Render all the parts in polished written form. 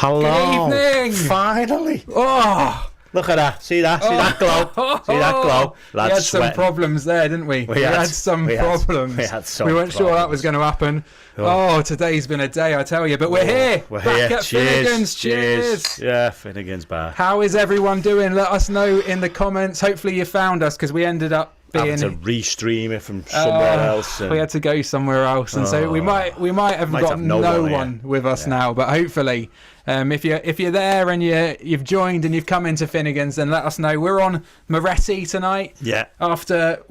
Hello. Good evening. Finally. Oh, Look at that. See that? See that glow? See that glow? We had some problems there, didn't we? We had some problems. We weren't sure that was going to happen. Oh, today's been a day, I tell you. But we're here. We're back here. at Finnegan's. Cheers. Yeah, Finnegan's back. How is everyone doing? Let us know in the comments. Hopefully you found us, because we ended up having to restream it from somewhere else. We had to go somewhere else, and so we might have got no one with us now. But hopefully, if you're there and you've joined and you've come into Finnegan's, then let us know. We're on Moretti tonight. Yeah. After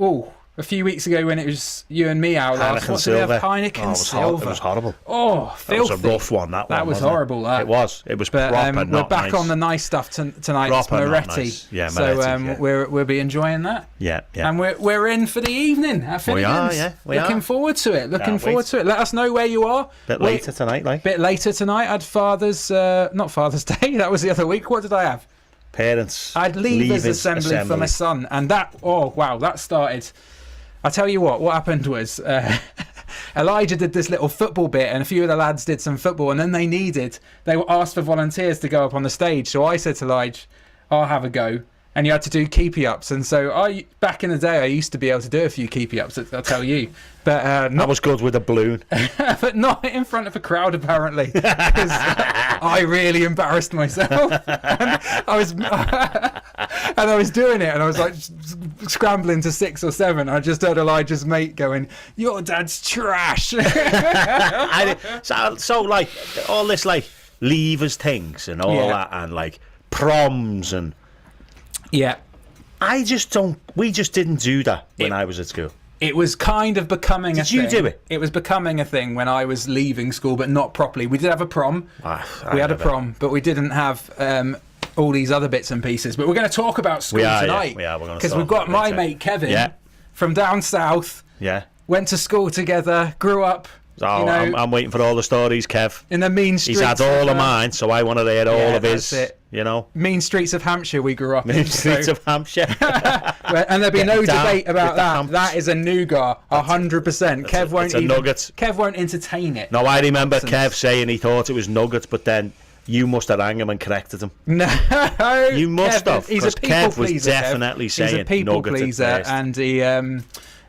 a few weeks ago when it was you and me out last. What did we have? Heineken Silver. It was horrible. Oh, filthy. That was a rough one. That was horrible. It was. It was proper. Not we're back nice. on the nice stuff tonight. Proper, it's Moretti. nice. Yeah, Moretti. So we'll be enjoying that. Yeah. And we're in for the evening at Finnegan's. We are. Looking forward to it. Let us know where you are. Bit later tonight. I had not Father's Day. That was the other week. What did I have? Parents. I had Leavers Assembly for my son, and that started. I tell you what happened was Elijah did this little football bit, and a few of the lads did some football, and then they were asked for volunteers to go up on the stage. So I said to Elijah, I'll have a go. And you had to do keepy ups, and so back in the day I used to be able to do a few keepy ups. I'll tell you, but that was good with a balloon, but not in front of a crowd apparently, because I really embarrassed myself. And I was doing it, and I was like scrambling to 6 or 7. I just heard Elijah's mate going, "Your dad's trash." so like all this like levers things and all that, and like proms and. Yeah. We just didn't do that when I was at school. It was kind of becoming a thing. Did you do it? It was becoming a thing when I was leaving school, but not properly. We did have a prom. We had a prom, but we didn't have all these other bits and pieces. But we're going to talk about school tonight. Yeah, we're going to because we've got my mate Kevin from down south. Yeah. Went to school together, grew up. So I'm waiting for all the stories, Kev. In the mean streets. He's had all of mine, so I want to hear all of his. That's it. You know, mean streets of Hampshire we grew up in. Mean streets of Hampshire. And there'll be no debate about that. That is a nougat, 100%. Kev won't entertain it. No, I remember Kev saying he thought it was nuggets, but then you must have rang him and corrected him. No, you must have. He's a people Kev pleaser. Was definitely saying he's a people pleaser, and he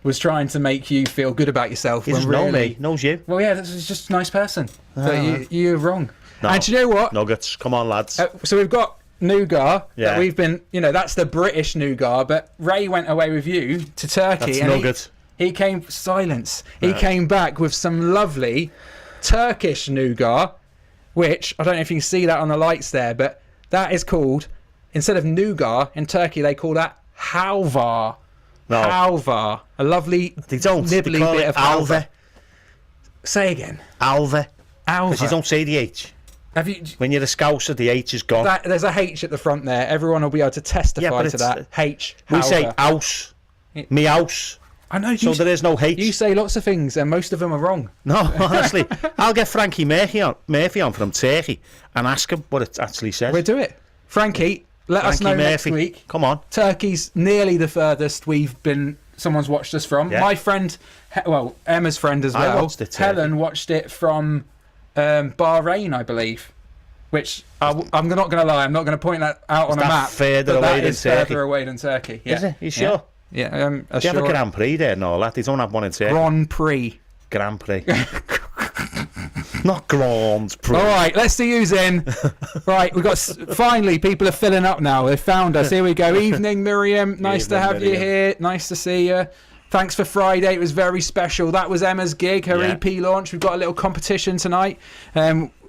was trying to make you feel good about yourself. He doesn't know me, knows you. Well, yeah, he's just a nice person. But you're wrong. No. And do you know what? Nuggets, come on, lads. So we've got nougat that we've been, that's the British nougat, but Ray went away with you to Turkey. That's nuggets. He came back with some lovely Turkish nougat, which I don't know if you can see that on the lights there, but that is called, instead of nougat in Turkey, they call that halva. No. Halva, a lovely nibbly bit of halva. Say again. Alva. Alva. Because you don't say the H. Have you? When you're a Scouser, the H is gone. There's a H at the front there. Everyone will be able to testify to that. H. We say house. Me house. I know. So there is no H. You say lots of things, and most of them are wrong. No, honestly, I'll get Frankie Murphy on from Turkey and ask him what it actually says. We'll do it, Frankie. Let us know next week. Come on. Turkey's nearly the furthest someone's watched us from. Yeah. My friend, Emma's friend as well. Helen watched it from Bahrain, I believe. Which I'm not going to lie, I'm not going to point that out on a map. Further away than Turkey. Yeah. Is it? You sure? Yeah. Do you have a Grand Prix there and all that? They don't have one in Turkey. Grand Prix. Not Grand Prix. All right, let's see who's in. Right, we've got finally people are filling up now. They found us. Here we go. Evening, Miriam. Nice to have you here. Nice to see you. Thanks for Friday. It was very special. That was Emma's gig, her EP launch. We've got a little competition tonight.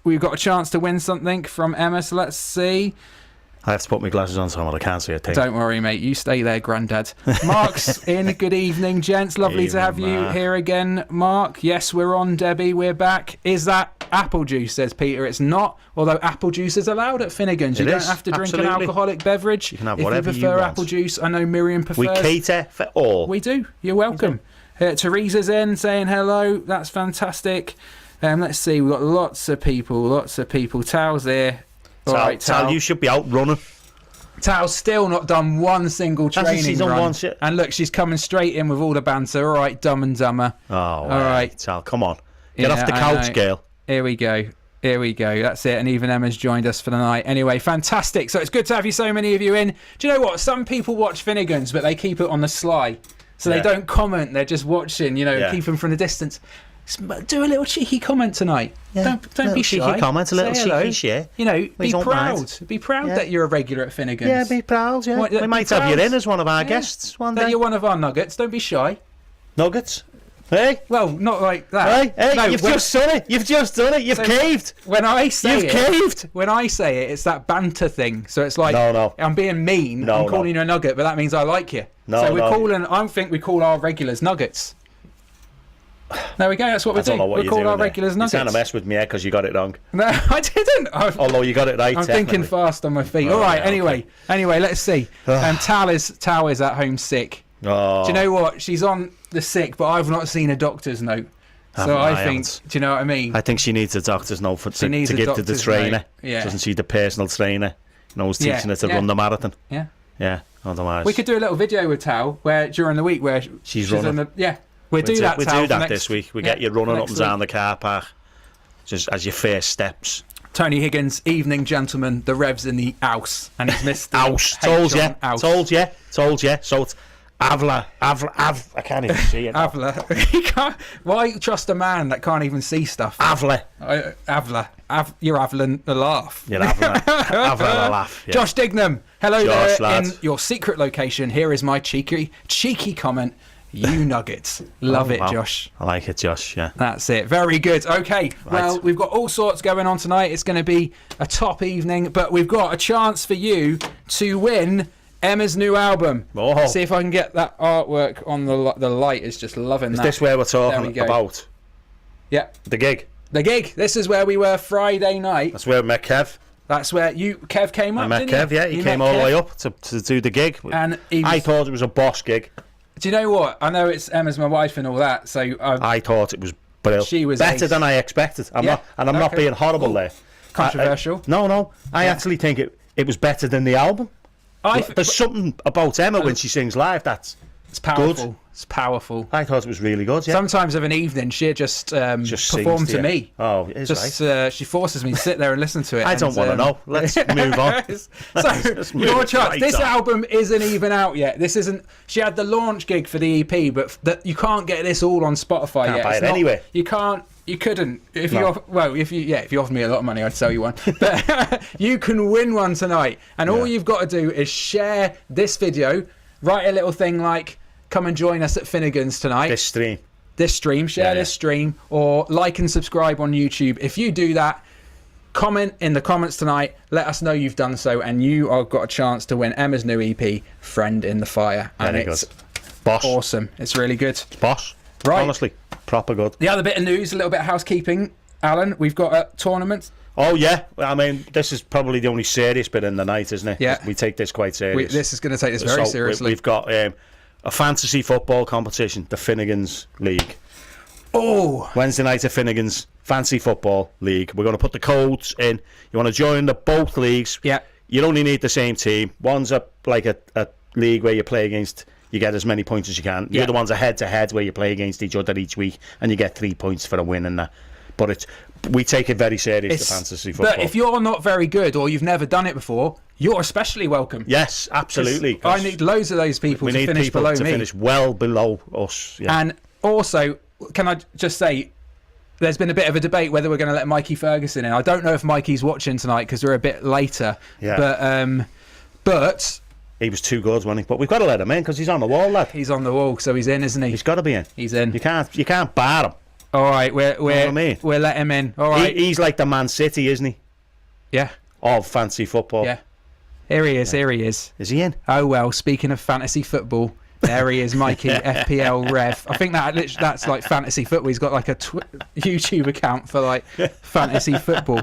We've got a chance to win something from Emma. So let's see. I have to put my glasses on so I can't see a thing. Don't worry, mate. You stay there, Grandad. Mark's in. Good evening, gents. Lovely to have you here again, Mark. Yes, we're on, Debbie. We're back. Is that apple juice, says Peter. It's not, although apple juice is allowed at Finnegan's. You don't have to drink an alcoholic beverage. You can have whatever you prefer want. Apple juice. I know Miriam prefers. We cater for all. We do. You're welcome. Teresa's in saying hello. That's fantastic. Let's see. We've got lots of people. Tal's there. Tal, you should be out running. Tal's still not done one single training run. And look, she's coming straight in with all the banter. All right, Dumb and Dumber. Oh, all right. Tal, come on. Get off the couch, girl. Here we go. Here we go. That's it. And even Emma's joined us for the night. Anyway, fantastic. So it's good to have you, so many of you in. Do you know what? Some people watch Finnegan's, but they keep it on the sly. So they don't comment. They're just watching, keep them from the distance. Do a little cheeky comment tonight. Yeah. Don't be shy. Cheeky comment, a little cheeky share. Be proud. Be proud that you're a regular at Finnegan's. Yeah, be proud, yeah. We might have you in as one of our guests one day. That you're one of our nuggets. Don't be shy. Nuggets? Hey? Well, not like that. Hey, no, you've just done it. You've just done it. You've caved. When I say You've caved. When I say it, it's that banter thing. So it's like, no. I'm being mean. I'm calling you a nugget, but that means I like you. I think we call our regulars nuggets. There we go. That's what we do. We call our regulars nuggets. You're trying to mess with me because you got it wrong. No, I didn't. Although you got it right. I'm thinking fast on my feet. All right. Anyway, let's see. Tal is at home sick. Oh. Do you know what? She's on the sick, but I've not seen a doctor's note. So I think, do you know what I mean? I think she needs a doctor's note to give to the trainer. Yeah. Doesn't she? The personal trainer, who's teaching her to run the marathon. Yeah. Yeah. Otherwise, we could do a little video with Tal where during the week where she's running. We'll do that. We'll do that this week. We get you running up and down the car park, just as your first steps. Tony Higgins, evening gentleman. The Rev's in the house, and he's missed the house. Told you. So it's Avla. I can't even see it. Avla. Why trust a man that can't even see stuff? Avla. You're Avlan the laugh. You're Avla. Avla the laugh. Yeah. Josh Dignam. Hello Josh, there lad. In your secret location. Here is my cheeky comment. You nuggets. Love it, Josh. I like it, Josh, yeah. That's it. Very good. Okay, well, we've got all sorts going on tonight. It's going to be a top evening, but we've got a chance for you to win Emma's new album. Oh. See if I can get that artwork on the light. Is just loving that. Is this where we're talking about? Yeah. The gig? The gig. This is where we were Friday night. That's where we met Kev. That's where Kev came up, I met Kev, yeah. He came all the way up to do the gig. And I thought it was a boss gig. Do you know what? I know it's Emma's my wife and all that, so I thought it was brilliant. She was better than I expected. I'm not being horrible there. Controversial. No. I actually think it was better than the album. There's something about Emma when she sings live that's powerful. Good. It's powerful. I thought it was really good. Yeah. Sometimes of an evening, she just perform to me. Oh, it is right. She forces me to sit there and listen to it. I don't want to know. Let's move on. So your chance. This album isn't even out yet. This isn't. She had the launch gig for the EP, but you can't get this all on Spotify Can't yet. buy it anyway. You can't. You couldn't. If you offered me a lot of money, I'd sell you one. But you can win one tonight, and all you've got to do is share this video. Write a little thing like, come and join us at Finnegan's tonight. This stream. Share this stream, or like and subscribe on YouTube. If you do that, comment in the comments tonight. Let us know you've done so, and you have got a chance to win Emma's new EP, Friend in the Fire. And it's boss. Awesome. It's really good. It's boss. Right. Honestly, proper good. The other bit of news, a little bit of housekeeping, Alan. We've got a tournament. Oh, yeah. I mean, this is probably the only serious bit in the night, isn't it? Yeah. We take this quite serious. This is going to take this very seriously. We've got a fantasy football competition, the Finnegan's League. Oh! Wednesday night at Finnegan's Fancy Football League. We're going to put the codes in. You want to join both leagues? Yeah. You only need the same team. One's a league where you play against... You get as many points as you can. The other one's a head-to-head where you play against each other each week, and you get 3 points for a win in that. But we take it very serious, the fantasy football. But if you're not very good or you've never done it before, you're especially welcome. Yes, absolutely. I need loads of those people to finish below me. Finish well below us. Yeah. And also, can I just say, there's been a bit of a debate whether we're going to let Mikey Ferguson in. I don't know if Mikey's watching tonight because we're a bit later. Yeah. But he was too good, wasn't he? But we've got to let him in because he's on the wall, lad. He's on the wall, so he's in, isn't he? He's got to be in. He's in. You can't bar him. All right, we'll let him in. All right. He's like the Man City, isn't he? Yeah. Of fancy football. Yeah. Here he is. Here he is. Is he in? Oh well. Speaking of fantasy football, there he is, Mikey, FPL Rev. I think that's like fantasy football. He's got like a YouTube account for like fantasy football.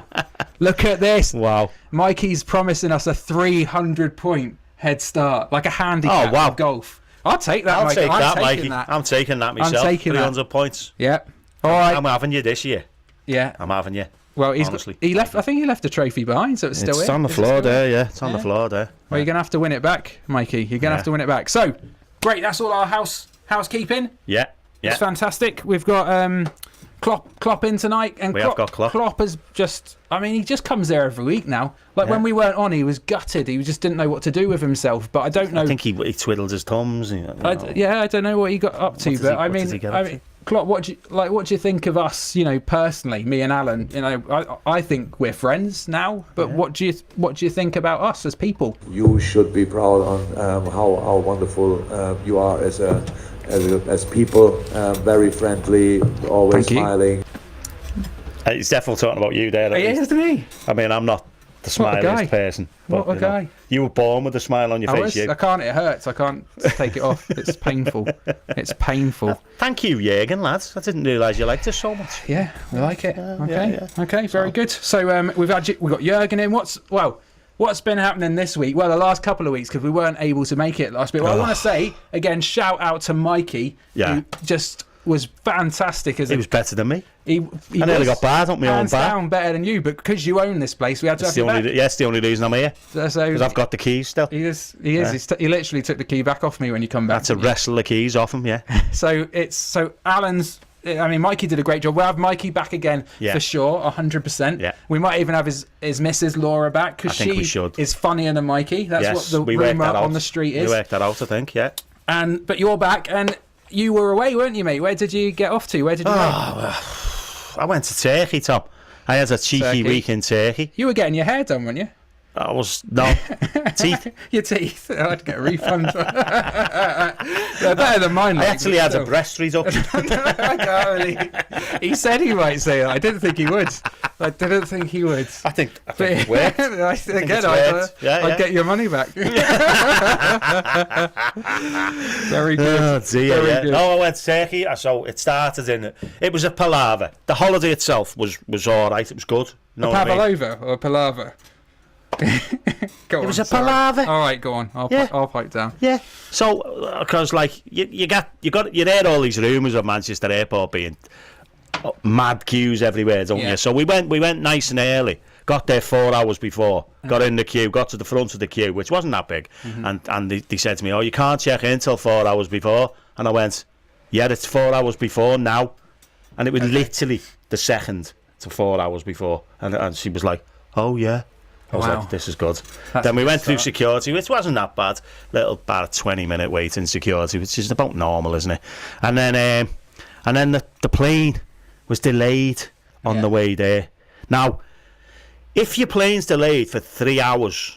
Look at this. Wow. Mikey's promising us a 300-point head start, like a handicap of golf. I'll take that, Mikey. I'm taking that myself. I'm taking 300 points. Yeah. All right. I'm having you this year. Yeah. I'm having you. Well, he left. I think he left a trophy behind, so it's still It's on the floor there. Yeah, it's on the floor there. Well, you're gonna have to win it back, Mikey. You're gonna have to win it back. So, great. That's all our housekeeping. Yeah. It's fantastic. We've got Klopp in tonight, and We have got Klopp. Klopp is just. I mean, he just comes there every week now. Like when we weren't on, he was gutted. He just didn't know what to do with himself. But I don't know. I think he twiddled his thumbs. I don't know what he got up to. But I mean, Klopp, what do you think of us? You know, personally, me and Alan. You know, I think we're friends now. But what do you think about us as people? You should be proud on how wonderful you are as people. Very friendly, always smiling. He's definitely talking about you there. He is, isn't he? I mean, I'm not the smiliest person. But, what a guy. You were born with a smile on your face. I can't. It hurts. I can't take it off. It's painful. It's painful. Thank you, Jürgen, lads. I didn't realise you liked us so much. Yeah, we like it. Okay, very good. So we've got Jürgen in. What's been happening this week? Well, the last couple of weeks, because we weren't able to make it last week. Well, I want to say again, shout out to Mikey, who just was fantastic. He was better than me. He I nearly got bad on my own bar. Down better than you, but because you own this place, we had to have you back. Yes, the only reason I'm here. Because I've got the keys still. He is. He literally took the key back off me when you come back. Had to wrestle the keys off him, yeah. So Alan's. I mean, Mikey did a great job. We'll have Mikey back again for sure, 100%. Yeah. We might even have his Mrs. Laura back because she is funnier than Mikey. That's what the rumour on the street is. We worked that out, I think, yeah. But you're back, and you were away, weren't you, mate? Where did you get off to? Where did you go? I went to Turkey, Tom. I had a cheeky week in Turkey. You were getting your hair done, weren't you? Teeth. Your teeth. I'd get a refund. They're better than mine. I actually had a breast reduction. He said he might say that. I didn't think he would. I think it worked. I'd get your money back. Very good. Oh dear, Very good. No, I went to Turkey. So it started it was a palaver. The holiday itself was all right. It was good. A pavlova or a palaver? Go on, it was a palaver. All right, go on. I'll pipe down. Yeah. So, because like you hear all these rumours of Manchester Airport being mad queues everywhere, don't you? So we went nice and early. Got there 4 hours before. Got in the queue. Got to the front of the queue, which wasn't that big. And they said to me, "Oh, you can't check in till 4 hours before." And I went, "Yeah, it's 4 hours before now." And it was literally the second to 4 hours before. And she was like, "Oh yeah." I was like, this is good. Then we went through security, which wasn't that bad. About a 20-minute wait in security, which is about normal, isn't it? And then the plane was delayed on the way there. Now, if your plane's delayed for 3 hours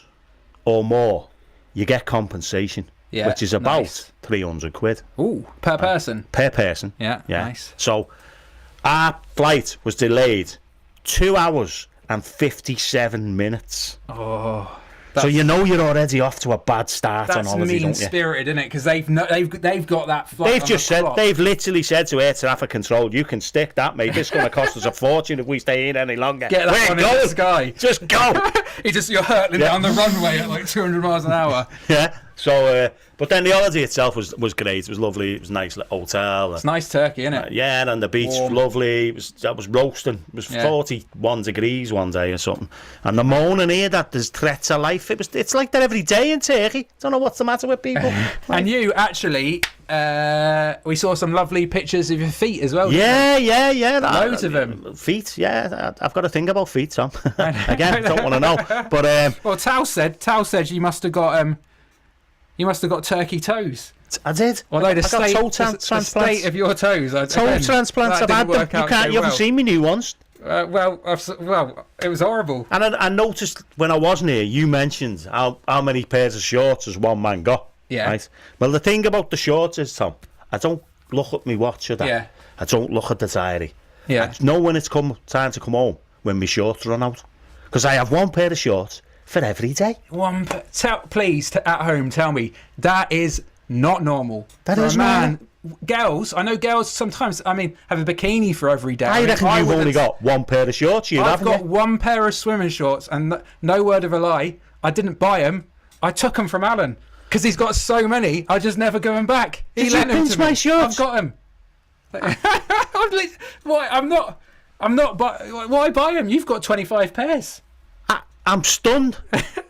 or more, you get compensation, which is about 300 quid. Ooh, per person? Per person. Yeah, nice. So our flight was delayed 2 hours and 57 minutes. Oh, so you're already off to a bad start on holiday, don't you? That's mean-spirited, isn't it? Because they've got that flight. They've literally said to air traffic control, "You can stick that, mate. It's going to cost us a fortune if we stay in any longer. Get that one in the sky. Just go." You're hurtling down the runway at like 200 miles an hour. Yeah. So, but then the holiday itself was great. It was lovely. It was a nice hotel. It's nice Turkey, isn't it? Yeah, and the beach was lovely. That was roasting. It was 41 degrees one day or something. And the moaning here that there's threats of life. It's like that every day in Turkey. Don't know what's the matter with people. And you actually, we saw some lovely pictures of your feet as well. Yeah. Loads of them. Feet, yeah. I've got to think about feet, Tom. Again, don't want to know. But well, Tal said you must have got turkey toes. I did. Although the state of your toes. Toe transplants. I've had them. You haven't seen me new ones. Well, it was horrible. And I noticed when I wasn't here, you mentioned how many pairs of shorts has one man got. Yeah. Right? Well, the thing about the shorts is, Tom, I don't look at my watch or that. Yeah. I don't look at the diary. Yeah. I know when it's time to come home, when my shorts run out. Because I have one pair of shorts for every day. Please, at home, tell me, that is not normal. That is man. Girls, I know girls sometimes, have a bikini for every day. I reckon you've only got one pair of shorts. I've got one pair of swimming shorts, and no word of a lie, I didn't buy them. I took them from Alan because he's got so many. I just never give them back. He lent them to me. My shorts? I've got them. Why? I'm not. Why buy them? You've got 25 pairs. I'm stunned.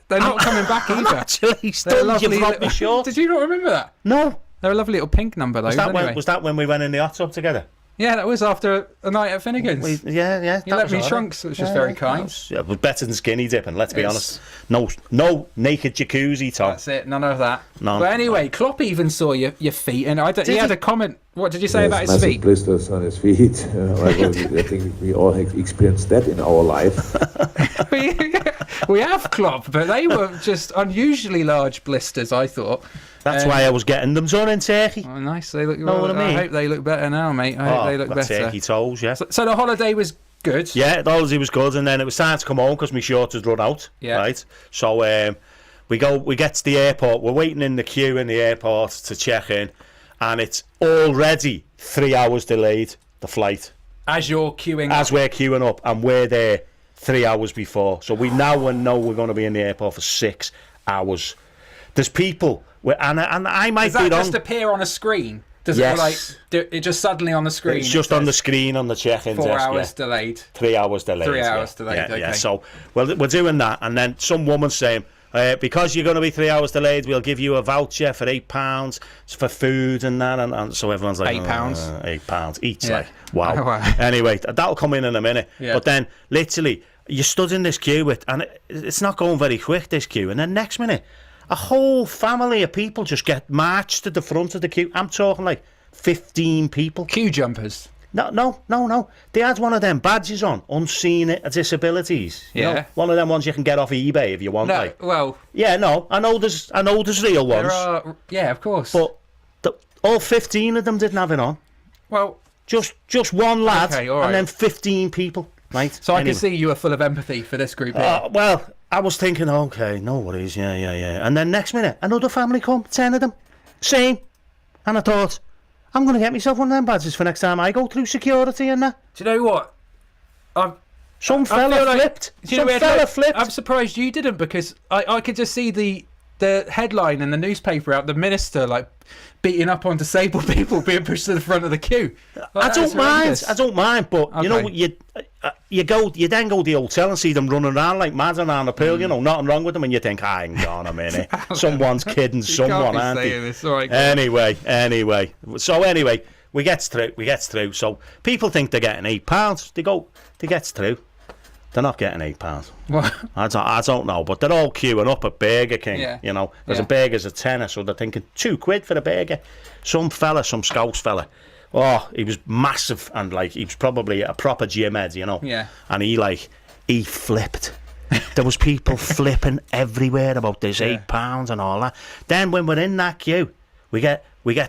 They're not coming back either. I'm actually stunned. You've robbed me shorts. Did you not remember that? No. They're a lovely little pink number, though. Was that when we went in the hot tub together? Yeah, that was after a night at Finnegan's. Yeah. You let me trunks, which was very kind. It was better than skinny dipping, let's be honest. No naked jacuzzi, Tom. That's it, none of that. None. But anyway, Klopp even saw your feet, and he had a comment. What did you say about his massive feet? blisters on his feet. I think we all have experienced that in our life. We have Klopp, but they were just unusually large blisters, I thought. That's why I was getting them done in Turkey. Oh, nice. They look. Know what I mean? I hope they look better now, mate. I hope they look better. Turkey toes, yeah. So the holiday was good. Yeah, the holiday was good, and then it was time to come home because my shorts had run out. Yeah. Right. So we get to the airport. We're waiting in the queue in the airport to check in, and it's already 3 hours delayed, the flight. As you're queuing As we're queuing up, and we're there 3 hours before. So we now know we're going to be in the airport for 6 hours. There's people, and I might be wrong. Does that just appear on a screen? Does Yes. it just suddenly on the screen? It's just on the screen on the check-in desk. 4 hours delayed. 3 hours delayed. 3 hours delayed, Yeah, okay. So, we're doing that, and then some woman saying, because you're going to be 3 hours delayed, we'll give you a voucher for £8 for food and that, and so everyone's like, £8? £8 each, Yeah. like, wow. Wow. Anyway, that'll come in a minute. Yeah. But then, literally, you stood in this queue and it's not going very quick, this queue, and then next minute, a whole family of people just get marched to the front of the queue. I'm talking like 15 people. Queue jumpers. No. They had one of them badges on, unseen disabilities. You know, one of them ones you can get off eBay if you want. No, well, yeah, no, I know there's real ones. there are, yeah, of course. But all 15 of them didn't have it on. Well, just one lad, okay, all right. and then 15 people. Right. So I can see you were full of empathy for this group here. Well, I was thinking, okay, no worries, yeah. And then next minute, another family come, 10 of them, same. And I thought, I'm going to get myself one of them badges for next time I go through security and that. Do you know what? Some fella flipped. I'm surprised you didn't, because I could just see the headline in the newspaper out, the minister like beating up on disabled people being pushed to the front of the queue. I don't mind, but okay. You know, you then go to the hotel and see them running around like mad around the pool, you know, nothing wrong with them, and you think, hang on a minute, someone's kidding someone, aren't they? Right, anyway, we gets through. So people think they're getting £8. They gets through. They're not getting £8. What? I don't know, but they're all queuing up at Burger King, you know, because a burger's a tenner, so they're thinking £2 for a burger. Some Scouse fella, he was massive, and like he was probably a proper gym head, you know. Yeah. And he flipped. There was people flipping everywhere about this £8 and all that. Then when we're in that queue, we get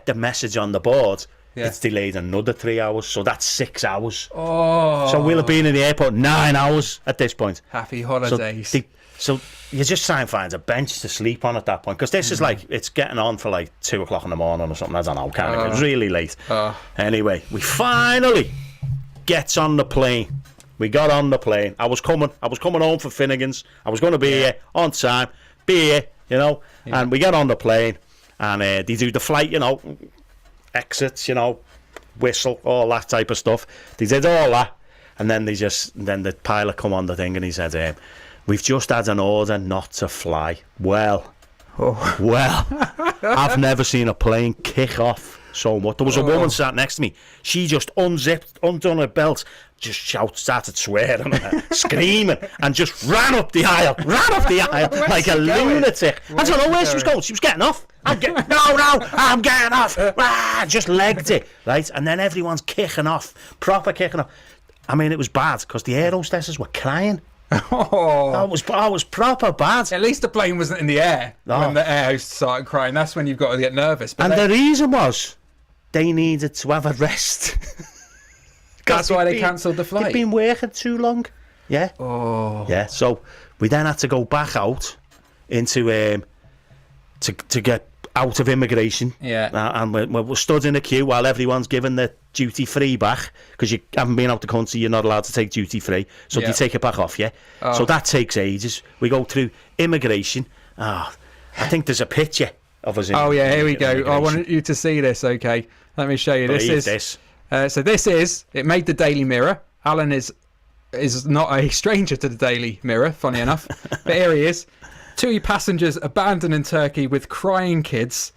the message on the board. Yeah. It's delayed another 3 hours, so that's 6 hours. Oh. So we'll have been in the airport 9 hours at this point. Happy holidays. So you just try and find a bench to sleep on at that point, because this is like, it's getting on for like 2 o'clock in the morning or something. I don't know, it was really late. Anyway, we finally gets on the plane. We got on the plane. I was coming home from Finnegan's. I was going to be here on time, you know. Yeah. And we get on the plane, and they do the flight, you know, exits, you know, whistle, all that type of stuff. They did all that, and then the pilot come on the thing and he said, we've just had an order not to fly. Well, I've never seen a plane kick off so much. There was a woman sat next to me. She just undone her belt, just started swearing at her, screaming, and just ran up the aisle like a lunatic. I don't know where she was going. She was getting off. I'm getting off. Just legged it, right? And then everyone's kicking off, proper kicking off. I mean, it was bad because the air hostesses were crying. It was proper bad. At least the plane wasn't in the air when the air host started crying. That's when you've got to get nervous. But the reason was they needed to have a rest. That's why they cancelled the flight. They'd been working too long. Yeah. Yeah. So we then had to go back out into to get out of immigration. Yeah. And we're stood in a queue while everyone's given the duty free back, because you haven't been out the country, you're not allowed to take duty free, so they take it back off you. So that takes ages. We go through immigration. I think there's a picture of us. Here we go. I want you to see this. Okay, let me show you. This. So this is. It made the Daily Mirror. Alan is not a stranger to the Daily Mirror, funny enough. But here he is. 2 passengers abandoned in Turkey with crying kids.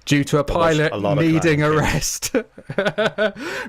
due to a pilot a lot of needing crime, a rest.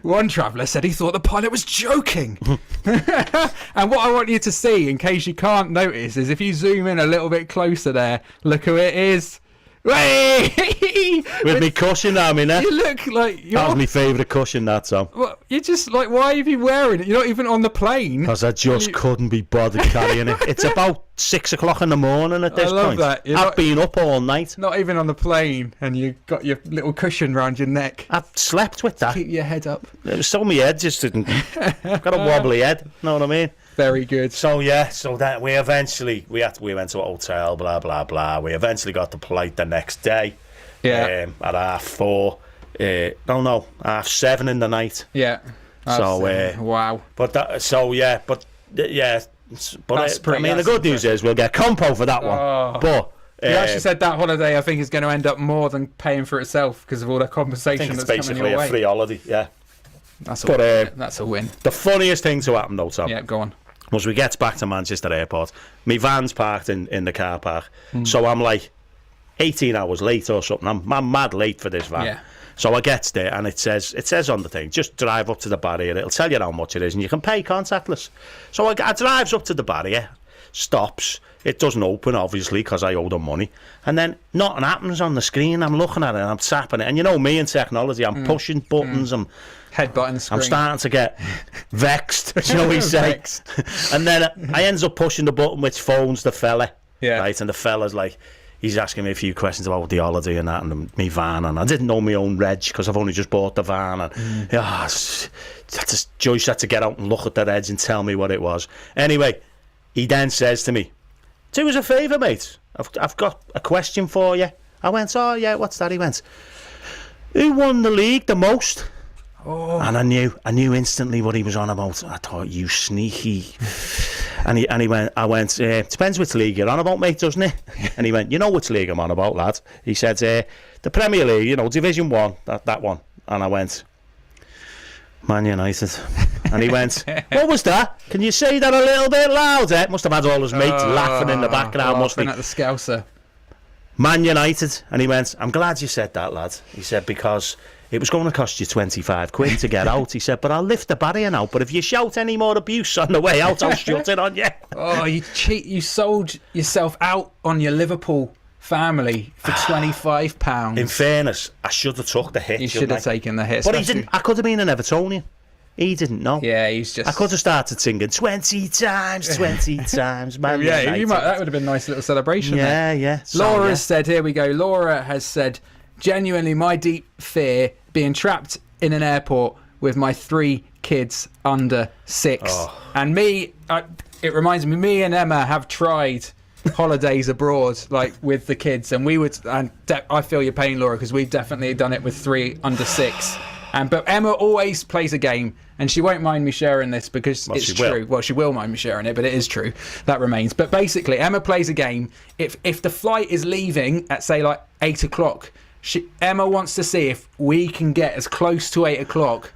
One traveller said he thought the pilot was joking. And what I want you to see, in case you can't notice, is if you zoom in a little bit closer there, look who it is. With me cushion on me neck. You look like you're... That was my favourite cushion, that song. Well, you're just like, why have you wearing it? You're not even on the plane. Because I just couldn't be bothered carrying it. It's about 6 o'clock in the morning at this I love point. that. I've been up all night. Not even on the plane, and you've got your little cushion round your neck. I've slept with that. Keep your head up. It was so my head just didn't... I've got a wobbly head, know what I mean? Very good. So that we eventually we went to a hotel, blah blah blah. We eventually got the flight the next day. Yeah. At 4:30. 7:30 in the night. Yeah. Wow. But that's pretty I mean, the good news is we'll get compo for that one. Oh. But you actually said that holiday, I think, is going to end up more than paying for itself because of all the compensation. I think it's that's basically coming your a way. free holiday. Yeah. That's a win. That's a win. The funniest thing to happen though, Tom. Yeah, go on. Was we get back to Manchester Airport. My van's parked in the car park, so I'm like 18 hours late or something. I'm mad late for this van. Yeah. So I gets there and it says on the thing, just drive up to the barrier. It'll tell you how much it is and you can pay contactless. So I drives up to the barrier, stops. It doesn't open, obviously, because I owe them money. And then nothing happens on the screen. I'm looking at it and I'm tapping it. And you know me and technology, I'm pushing buttons. I'm headbutting the screen. I'm starting to get vexed, you know what he say? And then I ends up pushing the button which phones the fella. Yeah. Right, and the fella's like, he's asking me a few questions about the holiday and that and me van, and I didn't know my own reg because I've only just bought the van, and Joyce had to get out and look at the reg and tell me what it was. Anyway, he then says to me, "Do us a favour, mate. I've got a question for you." I went, "Oh yeah, what's that?" He went, "Who won the league the most?" Oh. And I knew instantly what he was on about. I thought, you sneaky. And he went, depends which league you're on about, mate, doesn't it? And he went, you know which league I'm on about, lad? He said, the Premier League, Division 1, that one. And I went, Man United. And he went, what was that? Can you say that a little bit louder? Must have had all his mates laughing in the background, must he? At the Scouser. Man United. And he went, I'm glad you said that, lad. He said, because it was going to cost you 25 quid to get out. He said, but I'll lift the barrier now. But if you shout any more abuse on the way out, I'll shut it on you. Oh, you cheat. You sold yourself out on your Liverpool family for £25. In fairness, I should have took the hit. You should have taken the hit. But he didn't. I could have been an Evertonian. He didn't know. Yeah, he's just... I could have started singing 20 times, 20 times. Man, yeah, that would have been a nice little celebration. Yeah, yeah. Laura has said, here we go. Laura has said, genuinely my deep fear being trapped in an airport with my 3 kids under 6. Oh. And me, it reminds me and Emma have tried holidays abroad, like with the kids, and I feel your pain, Laura, because we've definitely done it with 3 under 6. But Emma always plays a game, and she won't mind me sharing this because it's true. Well, she will mind me sharing it, but it is true. That remains. But basically, Emma plays a game. If the flight is leaving at, say, like 8 o'clock, Emma wants to see if we can get as close to 8 o'clock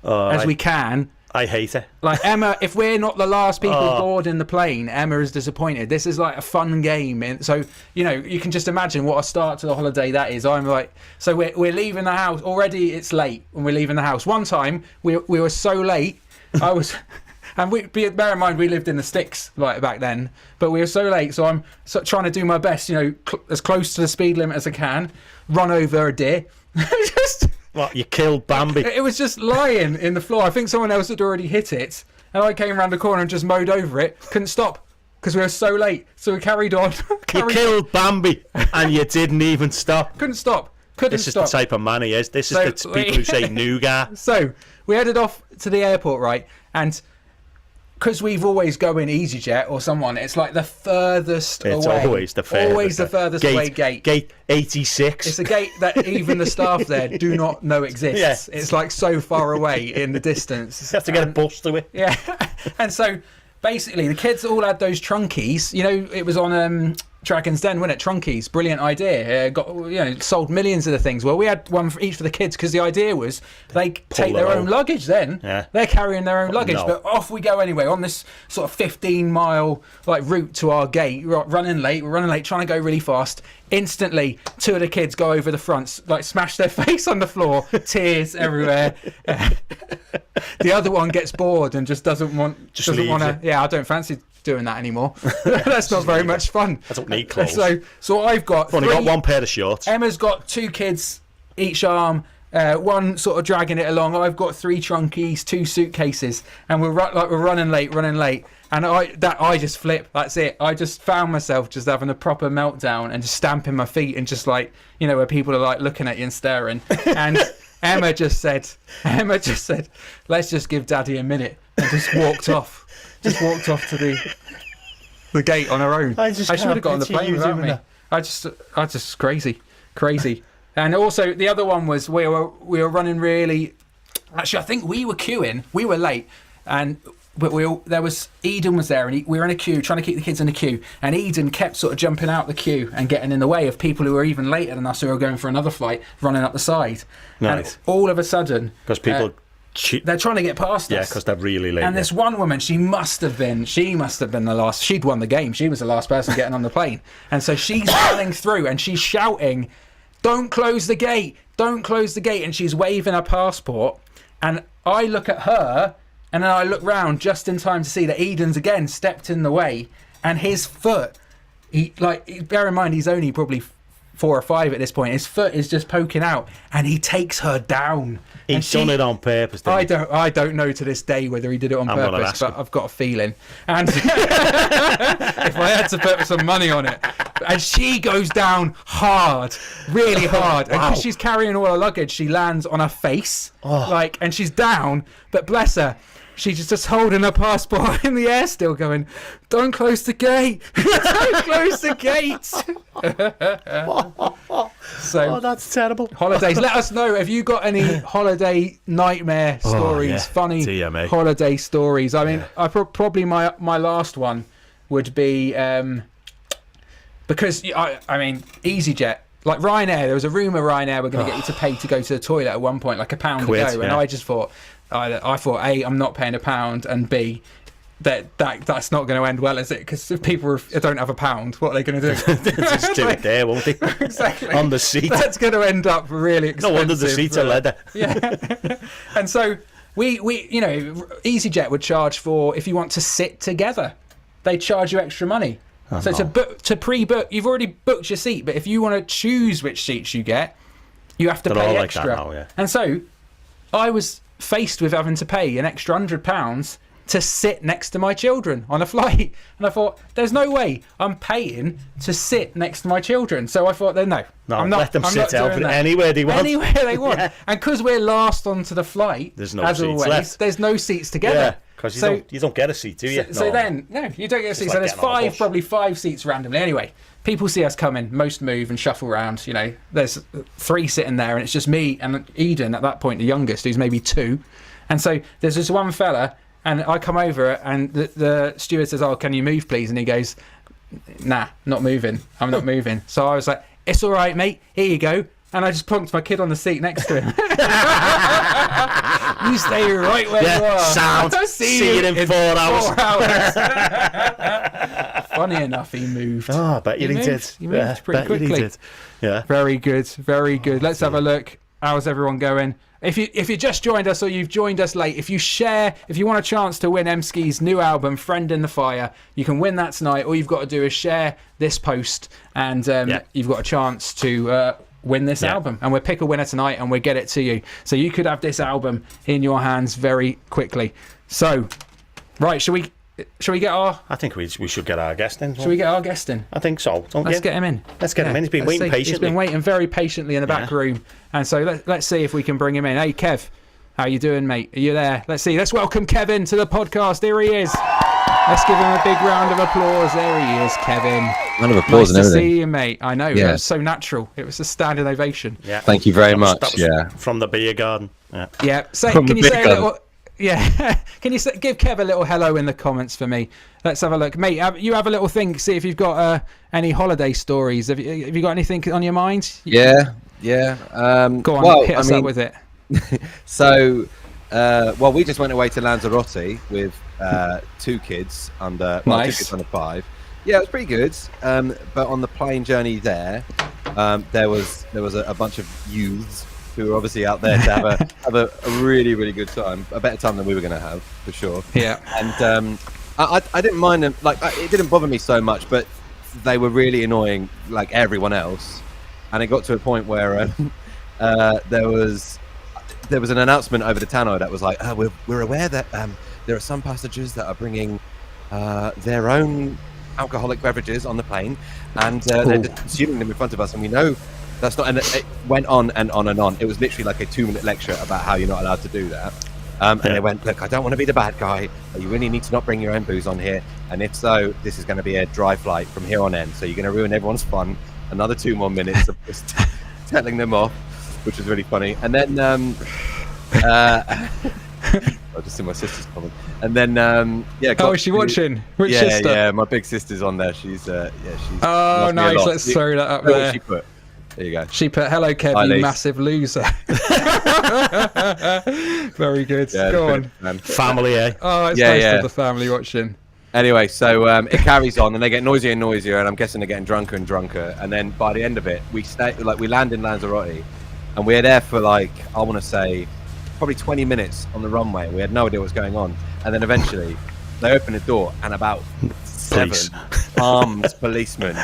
as we can. I hate it. Like, Emma, if we're not the last people boarding the plane, Emma is disappointed. This is like a fun game. And so, you can just imagine what a start to the holiday that is. I'm like, so we're leaving the house. Already it's late when we're leaving the house. One time, we were so late, I was... And bear in mind, we lived in the sticks like back then, but we were so late. So I'm trying to do my best, as close to the speed limit as I can, run over a deer. What, you killed Bambi? It was just lying in the floor. I think someone else had already hit it, and I came around the corner and just mowed over it. Couldn't stop because we were so late. So we carried on. You killed Bambi, and you didn't even stop. Couldn't stop. This is the type of man he is. This is the people who say nougat. So we headed off to the airport, right? And because we've always go in EasyJet or someone, it's like the furthest away. It's always the furthest. Always the furthest away gate. Gate 86. It's a gate that even the staff there do not know exists. Yeah. It's like so far away in the distance. You have to get a bus to it. Yeah. And so basically the kids all had those trunkies. It was on Dragon's Den, wasn't it? Trunkies, brilliant idea. Sold millions of the things. Well, we had one for each for the kids because the idea was they take their own luggage then. Yeah. They're carrying their own luggage, but off we go anyway on this sort of 15-mile route to our gate. We're running late, trying to go really fast. Instantly, 2 of the kids go over the fronts, smash their face on the floor, tears everywhere. The other one gets bored and just doesn't want to. Yeah, I don't fancy doing that anymore. That's not very much fun. I don't need clothes. So I've got. I've only got one pair of shorts. Emma's got 2 kids each arm. One sort of dragging it along. I've got 3 trunkies, 2 suitcases, and we're running late, and I just flip. That's it. I just found myself just having a proper meltdown and just stamping my feet and just where people are looking at you and staring. And Emma just said, "Let's just give Daddy a minute," and just walked off. Just walked off to the gate on her own. I should have got on the plane without me. I just crazy. And also the other one was we were running really. Actually, I think we were queuing. We were late, but Eden was there, and we were in a queue trying to keep the kids in the queue. And Eden kept sort of jumping out the queue and getting in the way of people who were even later than us, who were going for another flight, running up the side. Nice. And all of a sudden, because people. They're trying to get past us. Yeah, because they're really late. And this one woman, she must have been the last. She'd won the game. She was the last person getting on the plane. And so she's running through and she's shouting, "Don't close the gate! Don't close the gate!" And she's waving her passport. And I look at her, and then I look round just in time to see that Eden's again stepped in the way, and his foot. Bear in mind, he's only probably 4 or 5 at this point. His foot is just poking out, and he takes her down. He's done it on purpose. I don't know to this day whether he did it on purpose, but I've got a feeling. And if I had to put some money on it, and she goes down hard, really hard, and because she's carrying all her luggage, she lands on her face, and she's down. But bless her, she's just holding her passport in the air, still going, "Don't close the gate! Don't close the gate!" So, that's terrible. Holidays. Let us know. Have you got any holiday nightmare stories? Funny holiday stories. I mean, probably my last one would be because I mean, EasyJet. Like Ryanair, there was a rumour Ryanair were going to get you to pay to go to the toilet at one point, like £1 a go, and I just thought, I thought A, I'm not paying £1, and B, that's not going to end well, is it? Because if people don't have £1, what are they going to do? Just do it there, won't they? Exactly. On the seat. That's going to end up really expensive. No wonder the seats are leather. Yeah. And so we EasyJet would charge for, if you want to sit together, they charge you extra money. So to pre-book, you've already booked your seat, but if you want to choose which seats you get, you have to pay extra. Like that now, yeah. And so I was faced with having to pay an extra £100 to sit next to my children on a flight, and I thought, there's no way I'm paying to sit next to my children. So I thought, no, I'm not. Let them sit anywhere they want. Anywhere they want. Yeah. And because we're last onto the flight, there's no seats left. There's no seats together. Yeah. Because you don't get a seat, do you? So you don't get a seat. So there's probably 5 seats randomly. Anyway, people see us coming, most move and shuffle around. There's 3 sitting there, and it's just me and Eden at that point, the youngest, who's maybe 2. And so there's this one fella, and I come over, and the steward says, "Oh, can you move, please?" And he goes, "Nah, not moving. I'm not moving." So I was like, "It's all right, mate. Here you go." And I just plonked my kid on the seat next to him. You stay right where you are. Sound. See you in 4 hours. Funny enough, he moved. Oh, I bet you he did. He moved pretty quickly. Yeah. Very good. Very good. Let's have a look. How's everyone going? If you just joined us or you've joined us late, if you want a chance to win Emski's new album, Friend in the Fire, you can win that tonight. All you've got to do is share this post, and you've got a chance to win this album. And we'll pick a winner tonight and we'll get it to you. So you could have this album in your hands very quickly. So, right, shall we get our... I think we should get our guest in. Shall we get our guest in? I think so. Let's get him in. Let's get him in. He's been waiting patiently. He's been waiting very patiently in the back room. And so let's see if we can bring him in. Hey, Kev, how you doing, mate? Are you there? Let's see. Let's welcome Kevin to the podcast. Here he is. Let's give him a big round of applause. There he is, Kevin. Round of applause nice and everything. To see you, mate. I know. Yeah. It was so natural. It was a standing ovation. Yeah. Thank you very much. That was from the beer garden. Can Yeah. Can you give Kev a little hello in the comments for me? Let's have a look. Mate, you have a little think, see if you've got any holiday stories. Have you got anything on your mind? Yeah. Go on, hit us up with it. So, we just went away to Lanzarote with 2 kids under, nice. 2 kids under 5. Yeah, it was pretty good. But on the plane journey there was a bunch of youths who were obviously out there to have a really, really good time, a better time than we were going to have, for sure. Yeah. And I didn't mind them, it didn't bother me so much, but they were really annoying, like everyone else. And it got to a point where there was an announcement over the tannoy that was like, we're aware that there are some passengers that are bringing their own alcoholic beverages on the plane, and they're just consuming them in front of us, and we know that's not. And it went on and on and on. It was literally like a 2-minute lecture about how you're not allowed to do that. And they went, look, I don't want to be the bad guy, but you really need to not bring your own booze on here. And if so, this is going to be a dry flight from here on in. So you're going to ruin everyone's fun. Another 2 more minutes of just telling them off, which was really funny. And then, I just see my sister's comment. And then, is she watching? Which sister? Yeah, my big sister's on there. She's Oh, nice. Let's throw that up there. What she put? There you go. She put, hello, Kev, you massive loser. Very good. Yeah, go on. Family, eh? Oh, it's nice to have the family watching. Anyway, so it carries on, and they get noisier and noisier, and I'm guessing they're getting drunker and drunker. And then by the end of it, we land in Lanzarote, and we're there for I want to say, probably 20 minutes on the runway. We had no idea what was going on, and then eventually they opened the door, and about 7 armed policemen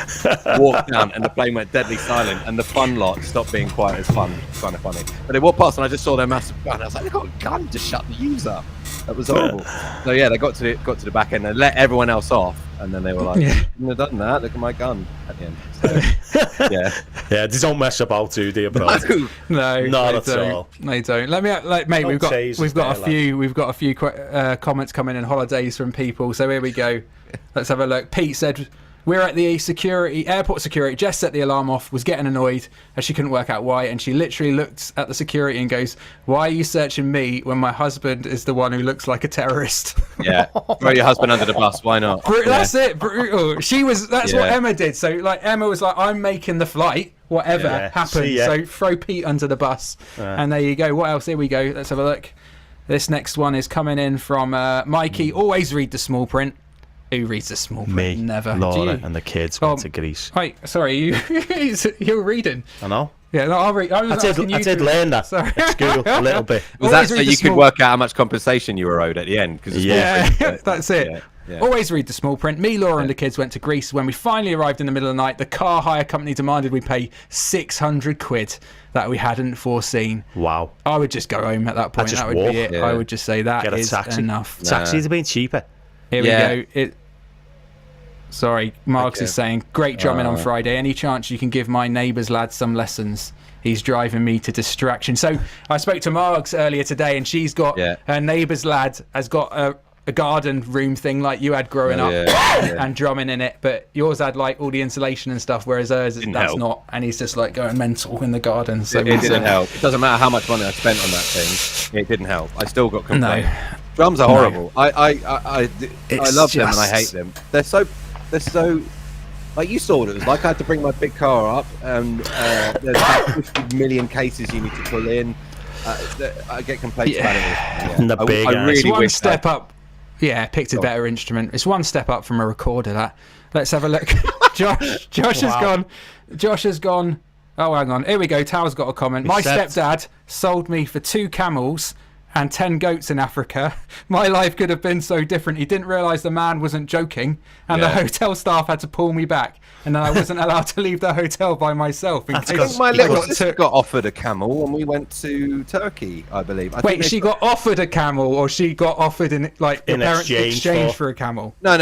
walked down, and the plane went deadly silent, and the fun lot stopped being quite as fun. It's kind of funny, but they walked past, and I just saw their massive gun. I was like, they got a gun to shut the use up. That was horrible. So yeah, they got to the back end and let everyone else off, and then they were like, "Shouldn't have done that. Look at my gun." At the end, so, yeah, they don't mess about, do they, bro? No, not at all. They don't. Let me, mate. We've got a few comments coming in, holidays from people. So here we go. Let's have a look. Pete said, we're at the airport security, Jess set the alarm off, was getting annoyed as she couldn't work out why, and she literally looked at the security and goes, why are you searching me when my husband is the one who looks like a terrorist? Yeah, throw your husband under the bus, why not? That's it, brutal. That's what Emma did. So Emma was like, I'm making the flight, whatever happens, so throw Pete under the bus. And there you go. What else? Here we go. Let's have a look. This next one is coming in from Mikey. Always read the small print. Who reads the small print? Me, never. Laura, and the kids went to Greece. Wait, sorry, you were reading. I know. Yeah, no, I'll read. I did learn that at school a little bit. Was that so you could work out how much compensation you were owed at the end? That's it. Yeah. Always read the small print. Me, Laura, and the kids went to Greece. When we finally arrived in the middle of the night, the car hire company demanded we pay 600 quid that we hadn't foreseen. Wow. I would just go home at that point. That would be it. Yeah. I would just say that is enough. Taxis have been cheaper. Here we go. Sorry, Marks is saying, great drumming on Friday. Any chance you can give my neighbour's lad some lessons? He's driving me to distraction. So I spoke to Marks earlier today, and she's got her neighbour's lad has got a garden room thing like you had growing up and drumming in it. But yours had all the insulation and stuff, whereas hers, that's not. And he's just going mental in the garden. So it didn't help. It doesn't matter how much money I spent on that thing. It didn't help. I still got complaints. No. Drums are horrible. I love them and I hate them. They're so you saw what it was like. I had to bring my big car up, and there's about 50 million cases you need to pull in. I get complaints about it. I really one step up. Yeah, picked a better instrument. It's one step up from a recorder. That. Let's have a look. Josh has gone. Josh has gone. Oh, hang on. Here we go. Tao's got a comment. My stepdad sold me for 2 camels and 10 goats in Africa. My life could have been so different. He didn't realise the man wasn't joking, and the hotel staff had to pull me back, and then I wasn't allowed to leave the hotel by myself. I think my little sister got offered a camel when we went to Turkey, I believe. Wait, she got offered a camel, or she got offered in exchange for a camel? No,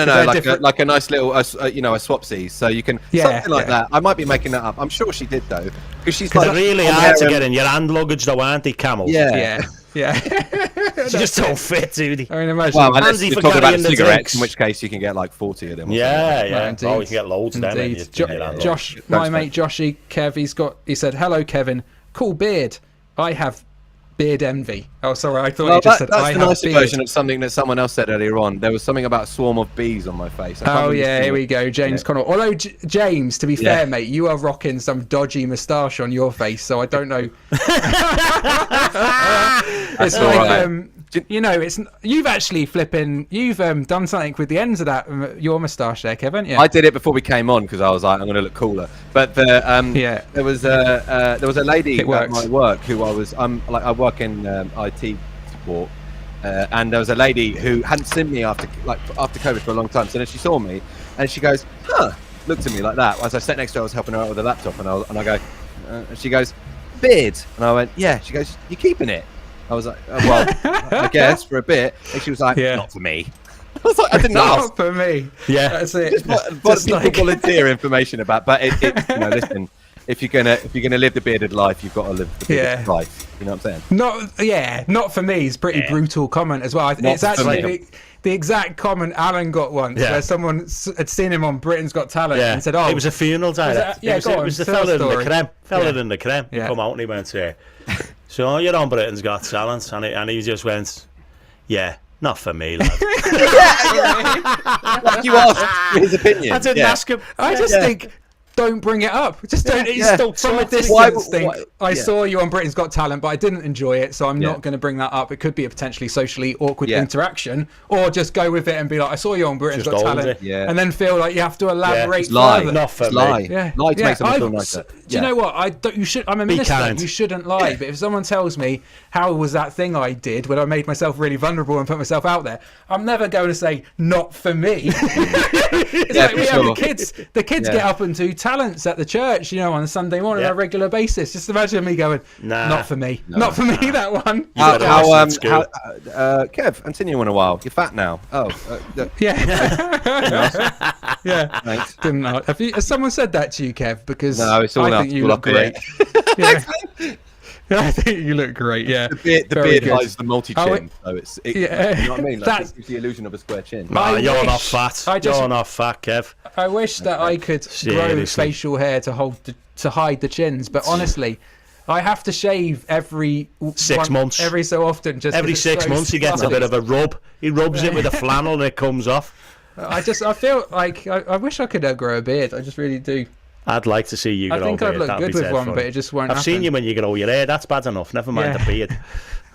like a nice little, a swapsy. So you can something like that. I might be making that up. I'm sure she did though, because she's they're really hard to get in your hand luggage, though, aren't they, camels? Yeah. She just don't fit, do they? I mean, imagine. Well, unless you're talking about cigarettes, in which case you can get 40 of them. Yeah. Oh, you can get loads of them. My mate Joshy, Kev, he said, hello, Kevin. Cool beard. I have beard envy. Oh, sorry, I thought Well, you just said that's I the have nicer beard. version of something that someone else said earlier on. There was something about a swarm of bees on my face. I can't Oh remember yeah, seeing here it. we go, James Connell. Although James, to be Yeah. fair, mate, you are rocking some dodgy moustache on your face, so I don't know. It's all like right. you've actually you've done something with the ends of that your moustache there, Kev, haven't you? I did it before we came on because I was like, I'm going to look cooler. But Yeah. there was a lady It at works. my work who I work in IT support, and there was a lady who hadn't seen me after COVID for a long time. So then she saw me and she goes, "Huh," looked at me like that. As I sat next to her, I was helping her out with the laptop, and I go, and she goes, "Beard," and I went, "Yeah." She goes, "You keeping it?" I was like, "Well, I guess for a bit." And she was like, Yeah. "Not for me." I was like, "I didn't ask." Not for me. Yeah. That's it. Just people volunteer information about, but listen, if you're gonna live the bearded life, you've got to live the bearded life. You know what I'm saying? Not for me. It's pretty brutal comment as well. It's for actually me. the exact comment Alan got once, Yeah. where someone had seen him on Britain's Got Talent Yeah. and said, "Oh, it was a funeral direct. yeah, it go on, was the tell fella the in the story. creme. Yeah. In the creme. Yeah. Come out and he went, so you're on Britain's Got Talent, and he just went, yeah, not for me, lad. Like you asked his opinion. I didn't ask him. I just think." Don't bring it up. Just don't. It's Yeah. still from a Why- distance. Think I yeah. saw you on Britain's Got Talent, but I didn't enjoy it, so I'm Yeah. not going to bring that up. It could be a potentially socially awkward Yeah. interaction, or just go with it and be like, "I saw you on Britain's Just Got own Talent," it. Yeah. and then feel like you have to elaborate Just lie. further. Not for It's me. lie. Yeah, Lie to make someone feel Do nicer. you know what? I don't. You should. I'm a minister. kind. You shouldn't lie. But if someone tells me how was that thing I did when I made myself really vulnerable and put myself out there, I'm never going to say not for me. It's Yeah, like we for have sure. the kids Yeah. get up and do talents at the church, on a Sunday morning Yeah. on a regular basis. Just imagine me going, Nah. not for me, not for me. That one. How, better how, listen at Kev, I haven't seen you in a while. You're fat now. Oh, Yeah, yeah. thanks. Didn't I? Has someone said that to you, Kev? Because No, it's all I now. think you All look up here. great. Yeah. I think you look great. Yeah, The Very beard good. hides the multi-chin, so Yeah. you know what I mean? Like, That's- it gives the illusion of a square chin. Nah, you're wish- not fat. I just- You're not fat, Kev. I wish that I could grow Seriously. facial hair to hide the chins, but honestly, I have to shave every 6 months. every so often. Just Every 'cause it's 6 so months he gets a bit of a rub. He rubs it with a flannel and it comes off. I feel like I wish I could grow a beard. I just really do. I'd like to see you I grow think a I'd beard. look That'd good be with dead one, funny. but it just won't I've happen. seen you when you grow your hair. That's bad enough. Never mind Yeah. the beard.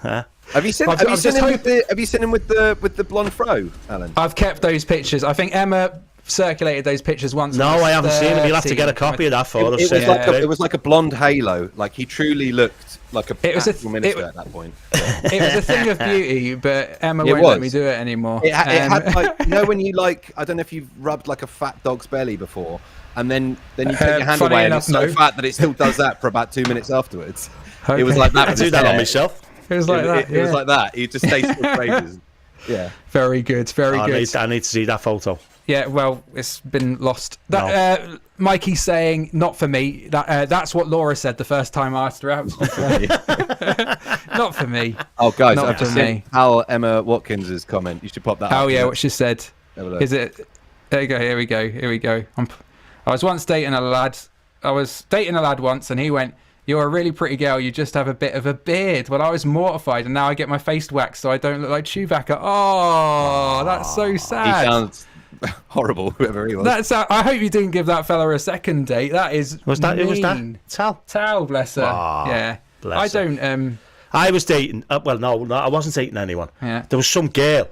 Huh? Have you seen? I've Have you just seen him hope- with the? Have you seen him with the blonde fro, Alan? I've kept those pictures. I think Emma circulated those pictures once. No, when I haven't seen him. You'll have to 13. get a copy of that for us. It was like a blonde halo. Like he truly looked like a It was a- actual minister at that point. It was a thing of beauty, but Emma It won't let was. me do it anymore. It had like when you I don't know if you've rubbed like a fat dog's belly before, and then you take your hand funny away and enough, it's so no. fat that it still does that for about 2 minutes afterwards. It was Okay. like that. I with do his that on hair. myself. It was like that. It was yeah. like that. He just stays still phrases. Yeah. Very good. Very good. I need to see that photo. Yeah, well, it's been lost. That Mikey's saying not for me. That's what Laura said the first time I asked her out. Not for me. Oh, guys, Not I've just for seen me. Al Emma Watkins' comment. You should pop that up. Oh yeah, what she said. Have a look. Is it? There you go. Here we go. Here we go. I was once dating a lad. I was dating a lad once, and he went, "You're a really pretty girl. You just have a bit of a beard." Well, I was mortified, and now I get my face waxed so I don't look like Chewbacca. Oh, that's so He sad. sounds horrible, whoever he was. That's. I hope you didn't give that fella a second date. That is. Was that? Who was that? mean. Tal. Tal, bless her. Aw, Yeah. bless I her. don't. I was dating. Well, no, I wasn't dating anyone. Yeah. There was some girl,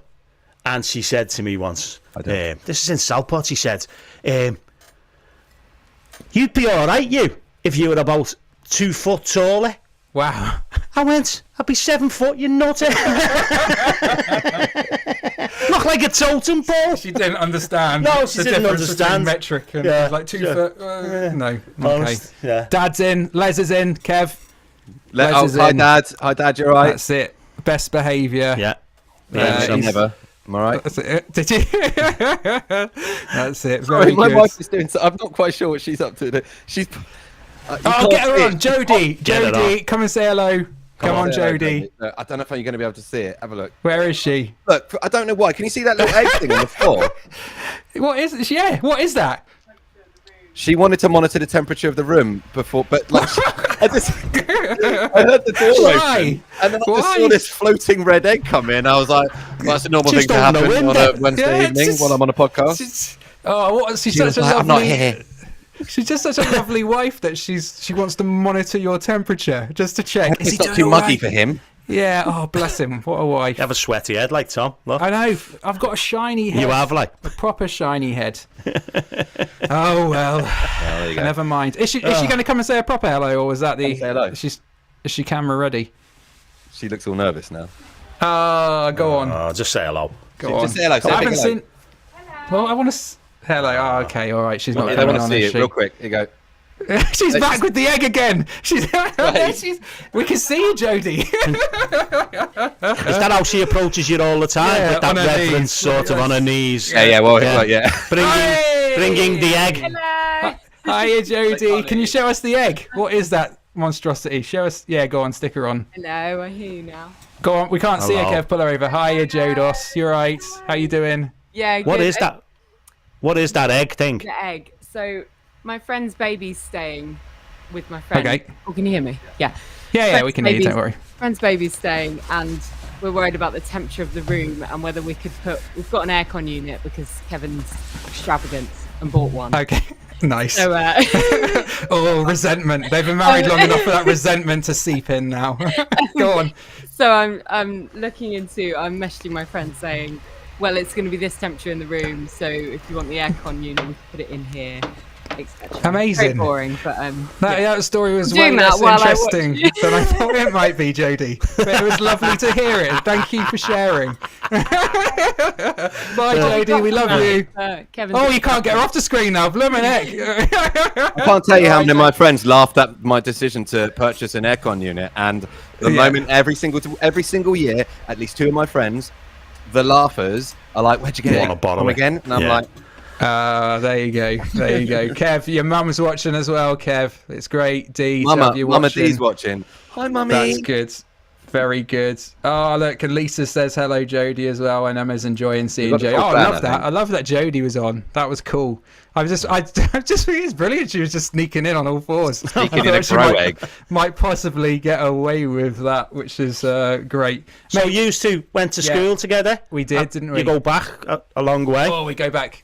and she said to me once, don't- "This is in Southport." She said, "You'd be all right, you, if you were about 2 foot taller." Wow. I went, "I'd be 7 foot, you nutter." Look like a totem pole. She didn't understand. No, she the didn't difference between understand. metric and Yeah, like 2 yeah. foot. No. Okay. Honest, yeah. Dad's in. Les is in. Kev. Les Oh, is hi, in. Dad. Hi, Dad. You're right. That's it. Best behaviour. Yeah. I'm he's- never. Am I right? That's it. Did you? That's it. Sorry, Very my good. wife is doing. So, I'm not quite sure what she's up to. She's. Oh, get her on, Jodie. Get her Jodie, come and say hello. Come on, Jodie. I don't know if you're going to be able to see it. Have a look. Where is she? Look, I don't know why. Can you see that little egg thing on the floor? What is? Yeah. What is that? She wanted to monitor the temperature of the room before, but like, I heard the door open, and then I just saw this floating red egg come in. I was like, well, "That's a normal thing to happen on a Wednesday evening while I'm on a podcast." She's such a lovely. I'm not here. She's just such a lovely wife that she wants to monitor your temperature just to check. It's not too muggy for him. Yeah. Oh, bless him. What a wife. You have a sweaty head like Tom. Look. I know. I've got a shiny head. You have, like a proper shiny head. Oh well. There you go. Never mind. Is she going to come and say a proper hello, or was that the? Say hello. Is she camera ready? She looks all nervous now. Go on. Oh, just say hello. Go on. Just say hello. Say I haven't hello. seen. Well, I want to. Hello. Oh, okay. All right. She's not. I don't want to on, see is it. Real quick. Here you go. She's back with the egg again. We can see you, Jodie. Is that how she approaches you all the time? Yeah, with that on her reverence, knees. sort of on her knees. Yeah. Well, yeah. Bringing the egg. Hello. Hiya, Jodie. Can you show us the egg? What is that monstrosity? Show us. Yeah, go on. Stick her on. Hello, I hear you now. Go on. We can't see her, Hello. Kev. Pull her over. Hiya, Jodos. You're right. How you doing? Yeah, What good. is that? What is that egg thing? The egg. So my friend's baby's staying with my friend. Okay. Oh, can you hear me? Yeah. Yeah, we can hear you. Don't worry. Friend's baby's staying, and we're worried about the temperature of the room and whether we could put. We've got an aircon unit because Kevin's extravagant and bought one. Okay. Nice. So, Oh, resentment. They've been married long enough for that resentment to seep in now. Go on. so I'm looking into. I'm messaging my friend saying, well, it's going to be this temperature in the room, so if you want the aircon unit, we can put it in here, etc. Amazing. Very boring, but That story was Doing way that less while I interesting watch you. than I thought it might be, Jodie. But it was lovely to hear it. Thank you for sharing. Bye, Jodie. We love you. Kevin. Oh, you can't get her off the screen now. Bloomin' heck. I can't tell you how many of my friends laughed at my decision to purchase an aircon unit, and the moment every single year, at least two of my friends, the laughers, are like, "Where'd you get Wanna it bottle from it." again?" And I'm Yeah. like, There you go. There you go. Kev, your mum's watching as well, Kev. It's great. Dee, to have you Mama watching. D's watching. Hi, Mummy. That's good. Very good. Oh, look, and Lisa says hello, Jodie, as well, and Emma's enjoying seeing We've got Jodie. the Oh, full I band, love I that. think. I love that Jodie was on. That was cool. I just think it's brilliant. She was just sneaking in on all fours. Sneaking in I a thought she crow might, egg. might possibly get away with that, which is great. So you two went to school together? We did, didn't we? You go back a long way. Oh, we go back.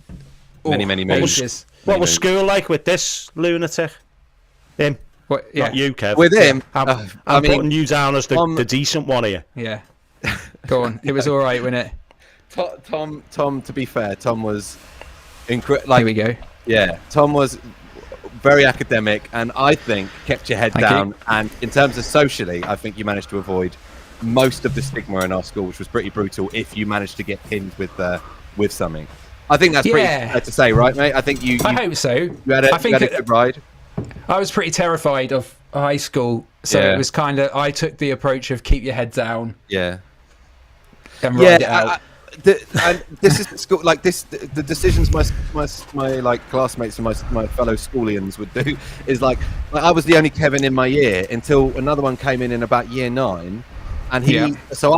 Many moons. ages. What was school like with this lunatic? Him? What? Yeah. Not you, Kev. With him, I'm I mean, putting you down as the decent one here. Yeah. Go on. It was all right, wasn't it? Tom. To be fair, Tom was Here like, we go. yeah, Tom was very academic, and I think kept your head Thank down. you. And in terms of socially, I think you managed to avoid most of the stigma in our school, which was pretty brutal. If you managed to get pinned with something, I think that's pretty Yeah. fair to say, right, mate? I think you I hope so. you had a good ride. I was pretty terrified of high school, so Yeah. it was kind of, I took the approach of keep your head down Yeah. and ride it out. And this is school like this. The decisions my like classmates and my fellow schoolians would do is like I was the only Kevin in my year until another one came in about year 9, and he. Yeah. So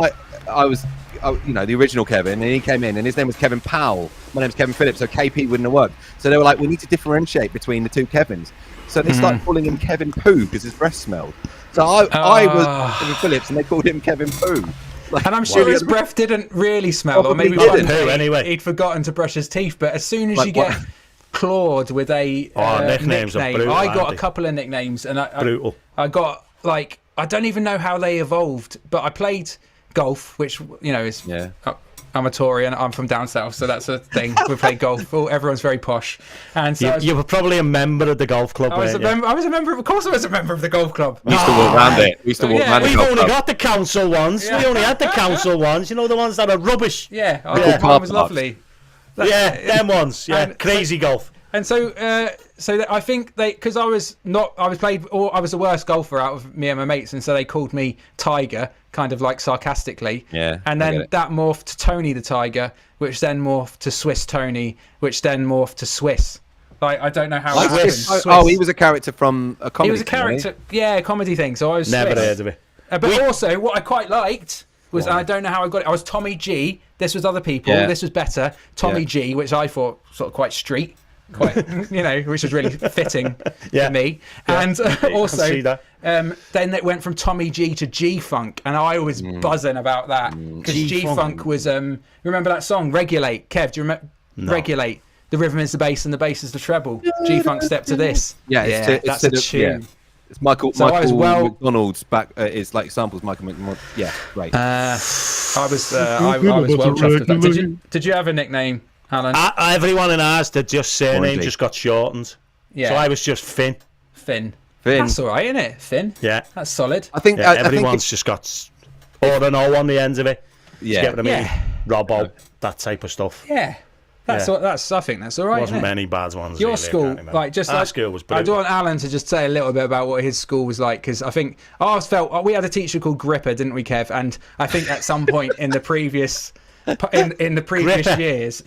I was the original Kevin, and he came in, and his name was Kevin Powell. My name's Kevin Phillips, so KP wouldn't have worked. So they were like, we need to differentiate between the two Kevins. So they started calling him Kevin Poo because his breath smelled. So I was Kevin Phillips, and they called him Kevin Poo. Like, And I'm sure his breath didn't really smell, or Probably maybe didn't. Poo, anyway. he'd forgotten to brush his teeth. But as soon as Like you get what? clawed with a Nicknames are nickname, brutal, I got aren't a they? couple of nicknames, and Brutal. I got like I don't even know how they evolved, but I played golf, which is Yeah. I'm a Tory and I'm from down south, so that's a thing. We play golf. Oh, everyone's very posh, and so You were probably a member of the golf club, I was a weren't you? member. I was a member. Of course, I was a member of the golf club. We used to walk around it. We used to walk Yeah, around the We've golf only club. got the council ones. Yeah. We only had the council ones. You know, the ones that are rubbish. Yeah, Yeah. mine was Car parks. lovely. Yeah, them ones. Yeah, And- crazy golf. And so, I think because I was the worst golfer out of me and my mates, and so they called me Tiger, kind of like sarcastically. Yeah, And I get then it. that morphed to Tony the Tiger, which then morphed to Swiss Tony, which then morphed to Swiss. Like I don't know how it happened. Swiss. Oh, he was a character from a comedy. He was a thing, wasn't he? character, yeah, comedy thing. So I was Never Swiss. heard of it. But also, what I quite liked was, and I don't know how I got it. I was Tommy G. This was other people. Yeah. This was better. Tommy Yeah. G, which I thought sort of quite street. quite, which was really fitting Yeah. for me. Yeah. And I can also, see that. then it went from Tommy G to G-Funk, and I was buzzing about that because G-Funk was, remember that song, Regulate? Kev, do you remember? No. Regulate. The rhythm is the bass and the bass is the treble. G-Funk Step to This. Yeah, that's a tune. Yeah. It's Michael So I was McDonald's back. It's like samples Michael McDonald. Yeah, great. I was well chuffed with that. Did you have a nickname, Alan? Everyone in ours, their surname Orangey. just got shortened. Yeah. So I was just Finn. Finn. Finn. That's all right, isn't it? Finn. Yeah. That's solid. I think Yeah, I think everyone's just got or an O on the end of it. yeah. Get what I mean? Yeah. Robbo, that type of stuff. Yeah. That's Yeah. all, that's. I think that's all right. Wasn't isn't it? many bad ones. Your really, I school, can't remember. Our school was I brilliant. do want Alan to just say a little bit about what his school was like, because I think we had a teacher called Gripper, didn't we, Kev? And I think at some point in the previous in the previous Gripper. years,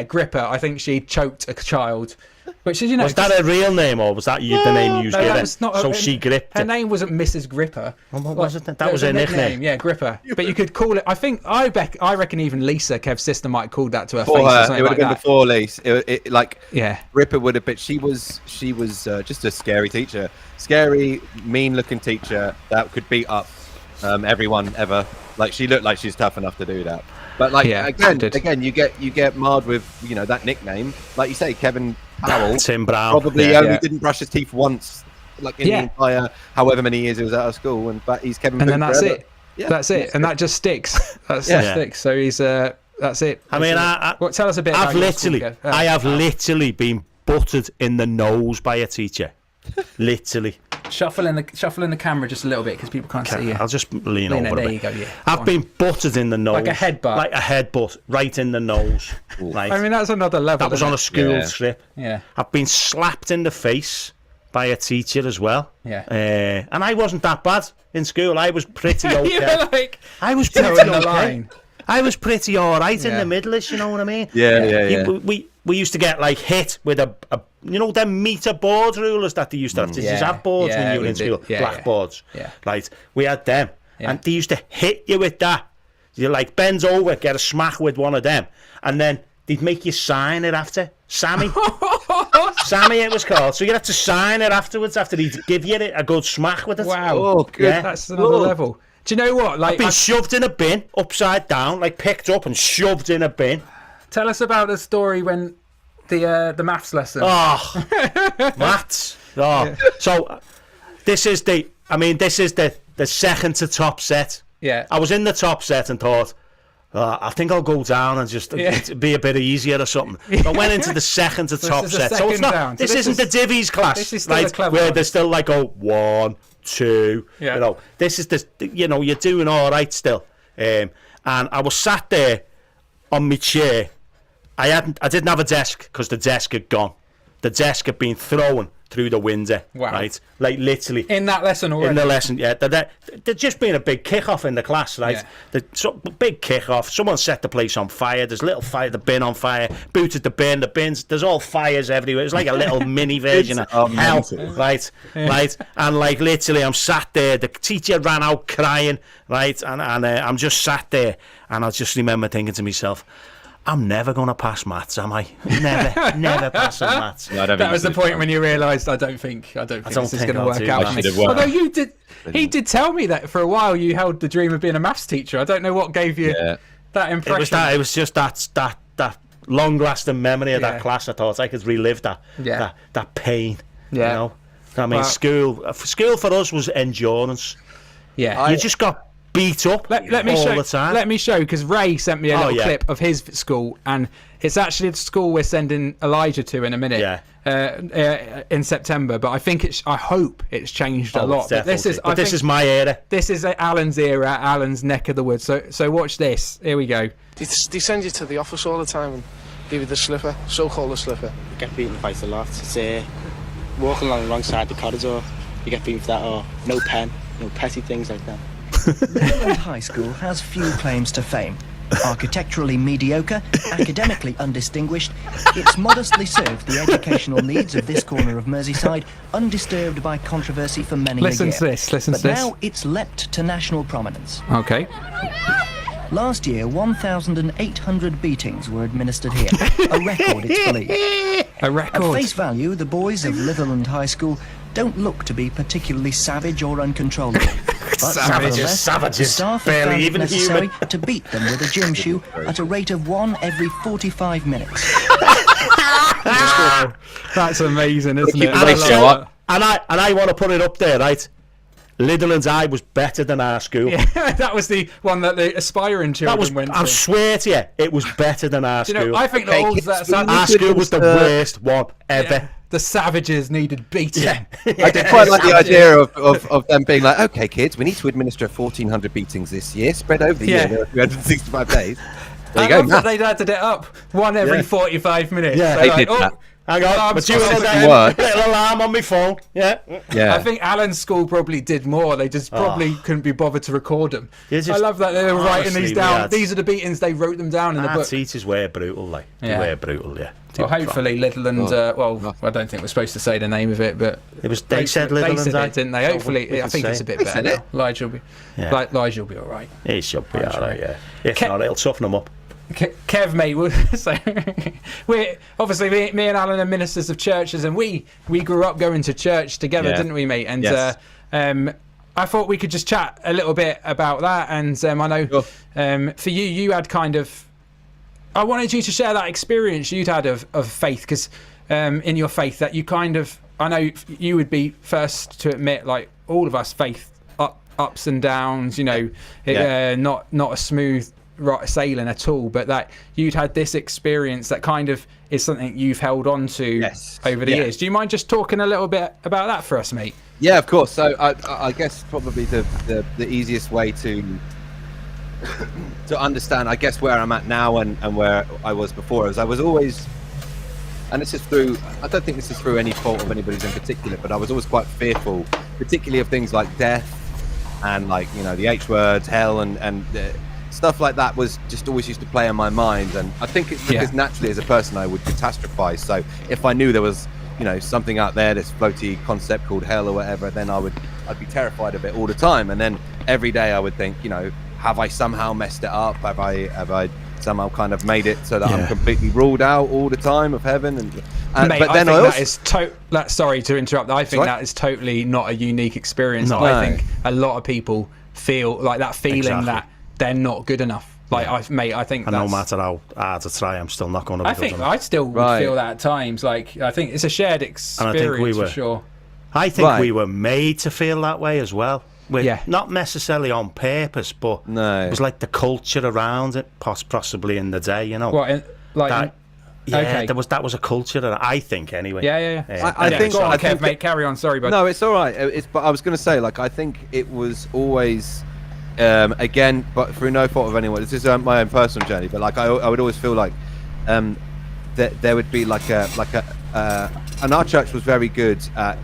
Gripper. I think she choked a child, which is Was that a real name or was that the name you used no, to that give was it? not So a- she gripped her it. name wasn't Mrs. Gripper. What was it then? That There was her a nickname. Yeah, Gripper. But you could call it. I reckon even Lisa, Kev's sister, might have called that to her For face or her, something it would like have been that. before Lise. It like Yeah. Ripper would have been. She was just a scary teacher, scary, mean-looking teacher that could beat up everyone ever. Like she looked like she's tough enough to do that. But like Yeah, again, you get marred with that nickname. Like you say, Kevin Powell Tim Brown. probably Yeah. only didn't brush his teeth once, like in the entire however many years he was out of school, but he's Kevin. And then Poop that's forever. it. Yeah. That's it, and that just sticks. That sticks. So he's that's it. I mean, well, tell us a bit. About your school, Kev. I have literally been buttered in the nose by a teacher. Literally. shuffle in the camera just a little bit because people can't see you. I'll just lean over a there bit. you go. Yeah. I've been buttered in the nose. Like a headbutt. Like a headbutt, right in the nose. Right. I mean, that's another level. That was on a school trip. Yeah. I've been slapped in the face by a teacher as well. Yeah. And I wasn't that bad in school. I was pretty okay. You were like I was pretty towing the okay. line. I was pretty all right in Yeah. the middle-ish, you know what I mean? Yeah. We used to get like hit with a them meter board rulers that they used to have. Did you have boards when you were in school? Blackboards. Yeah. Right. We had them. Yeah. And they used to hit you with that. You like bend over, get a smack with one of them. And then they'd make you sign it after. Sammy. Sammy it was called. So you had to sign it afterwards after he'd give you a good smack with it. Wow. Oh, good. Yeah. That's another level. Do you know what? Like, Been shoved in a bin, upside down, like picked up and shoved in a bin. tell us about the story when the maths lesson. Oh, maths. Oh. So this is the second to top set. Yeah. I was in the top set and thought, I think I'll go down and just be a bit easier or something. But went into the second to top is the set. So second it's not. down. So This this isn't is- the divvies class, this is still a right? clever Where one. they're still like, 1, 2. Yeah. You know, this is you're doing all right still. And I was sat there on my chair. I didn't have a desk because the desk had gone. The desk had been thrown through the window. Wow. Right, like literally. In that lesson already. In the lesson, yeah. There'd just been a big kick-off in the class, right? Yeah. Big kick-off. Someone set the place on fire. There's a little fire, the bin on fire. Booted the bin, the bins. There's all fires everywhere. It's like a little mini version of hell, right? Right? And like literally, I'm sat there. The teacher ran out crying, right? And I'm just sat there. And I just remember thinking to myself, I'm never going to pass maths, am I? Never passing maths. No, I don't That think was the you point should. when you realised I don't think this is going to work do out. that. for me. I should have worked. Although you did, he did tell me that for a while you held the dream of being a maths teacher. I don't know what gave you that impression. It was just that long-lasting memory of Yeah. that class. I thought I could relive that pain. Yeah. You know, I mean, school for us was endurance. Yeah. You just got beat up Let me all show. the time. Let me show because Ray sent me a little yeah. clip of his school, and it's actually the school we're sending Elijah to in a minute. Yeah. In September, but I think I hope it's changed a lot. But this is this is my era. This is Alan's era, Alan's neck of the woods. So watch this. Here we go. They send you to the office all the time and give you the slipper, so-called the slipper. You get beaten quite a lot. It's walking alongside the corridor, you get beaten for that, or no pen, petty things like that. Midland High School has few claims to fame. Architecturally mediocre, academically undistinguished, it's modestly served the educational needs of this corner of Merseyside, undisturbed by controversy for many a year. Listen to this. But now it's leapt to national prominence. Okay. Last year, 1,800 beatings were administered here, a record it's believed. A At record. face value, the boys of Litherland High School don't look to be particularly savage or uncontrollable. But nevertheless, savages, the staff have barely found it even necessary human. to beat them with a gym shoe at a rate of 1 every 45 minutes. That's amazing, isn't it? keep the ratio And I want to put it up there, right? Litherland's Eye was better than our school. Yeah, that was the one that the aspiring children went to. I swear to you, it was better than our You school. know, I think that all that Our school was the worst one ever. yeah, the savages needed beating. Yeah. I did quite like the idea of them being like, okay, kids, we need to administer 1,400 beatings this year, spread over the year. There are 365 days. There you I go. love that they'd added it up. 1 every 45 minutes. Yeah. So They like, did oh, that. Hang on, alarm but you clock. said It worked. little alarm on my phone. Yeah. Yeah. I think Alan's school probably did more. They just probably couldn't be bothered to record them. You just- I love that they were writing honestly, these we down. had- These are the beatings. They wrote them down in the Our book. teachers were brutal, like. Yeah. They were brutal, yeah. Well, hopefully Litherland. Well, I don't think we're supposed to say the name of it, but It was. They said they Litherland's said Eye. it, didn't they? Hopefully, we I can think say. it's a bit They better. said it. Now. Lige will be. Yeah. Lige will be all right. It should be I'm alright, sure. yeah. If Ke- not, it'll toughen them up. Kev, mate, so we're obviously me and Alan are ministers of churches, and we grew up going to church together, Yeah. didn't we, mate? And Yes. I thought we could just chat a little bit about that. And I know Sure. for you had kind of. I wanted you to share that experience you'd had of faith, because in your faith that you kind of. I know you would be first to admit, like all of us, faith ups and downs. You know, not a smooth sailing at all, but that you'd had this experience that kind of is something you've held on to over the years. Do you mind just talking a little bit about that for us, mate? Yeah, of course. So I guess probably the easiest way to understand, I guess, where I'm at now and where I was before is I was always, and this is through, I don't think this is through any fault of anybody's in particular, but I was always quite fearful, particularly of things like death and like, you know, the H words, hell and stuff like that was just always used to play in my mind. And I think it's because naturally as a person I would catastrophize. So if I knew there was, you know, something out there, this floaty concept called hell or whatever, then I'd be terrified of it all the time. And then every day I would think, you know, have I somehow messed it up? Have I somehow kind of made it so that I'm completely ruled out all the time of heaven? And Mate, but I then think that is sorry to interrupt. I think that is totally not a unique experience. No. I think a lot of people feel like that feeling that they're not good enough. Like I think And that's, no matter how hard I try, I'm still not going to be I good think enough. I still would feel that at times. Like I think it's a shared experience for sure. I think we were made to feel that way as well. Not necessarily on purpose, but it was like the culture around it, possibly in the day, you know. That was a culture that I think anyway. I think. Go on, I Kev, think mate, carry on. Sorry, but no, it's all right. But I was going to say, like, I think it was always, again, but through no fault of anyone. This is my own personal journey, but like, I would always feel like that there would be and our church was very good at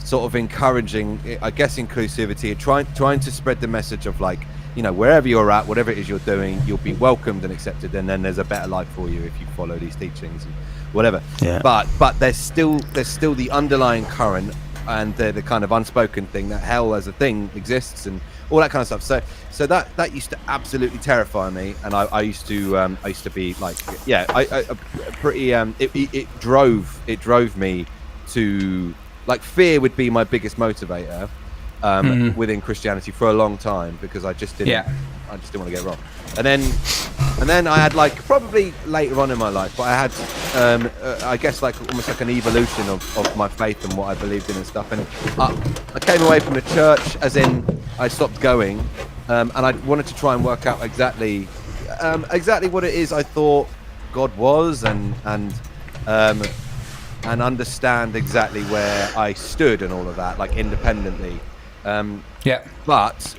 sort of encouraging, I guess, inclusivity, trying to spread the message of like, you know, wherever you're at, whatever it is you're doing, you'll be welcomed and accepted, and then there's a better life for you if you follow these teachings and whatever. But there's still the underlying current and the kind of unspoken thing that hell as a thing exists and all that kind of stuff. So that used to absolutely terrify me, and I used to be like, it drove me to, like, fear would be my biggest motivator within Christianity for a long time, because I just didn't want to get wrong. And then I had, like, probably later on in my life, but I had I guess like almost like an evolution of my faith and what I believed in and stuff. And I came away from the church, as in I stopped going, and I wanted to try and work out exactly what it is I thought God was, and understand exactly where I stood and all of that, like, independently. But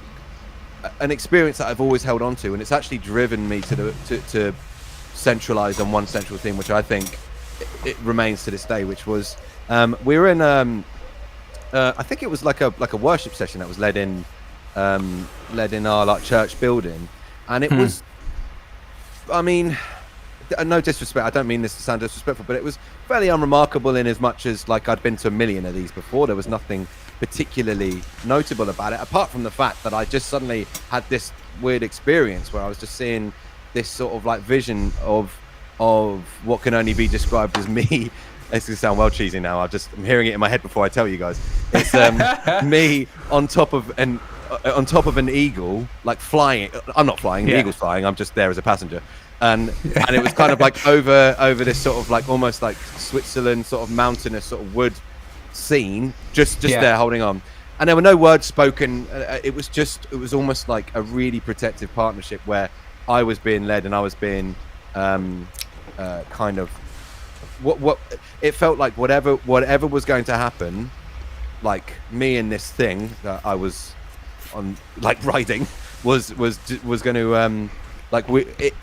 an experience that I've always held on to, and it's actually driven me to centralize on one central theme, which I think it remains to this day, which was we were in I think it was like a worship session that was led in our, like, church building, and it was, I mean, no disrespect, I don't mean this to sound disrespectful, but it was fairly unremarkable in as much as, like, I'd been to a million of these before. There was nothing particularly notable about it, apart from the fact that I just suddenly had this weird experience where I was just seeing this sort of like vision of what can only be described as me. It's gonna sound well cheesy now. I'm hearing it in my head before I tell you guys. It's me on top of an eagle, like flying. I'm not flying. The eagle's flying. I'm just there as a passenger. And it was kind of like over this sort of like almost like Switzerland sort of mountainous sort of wood scene, just there holding on. And there were no words spoken. It was almost like a really protective partnership where I was being led and I was being kind of what it felt like whatever was going to happen, like me and this thing that I was on like riding was going to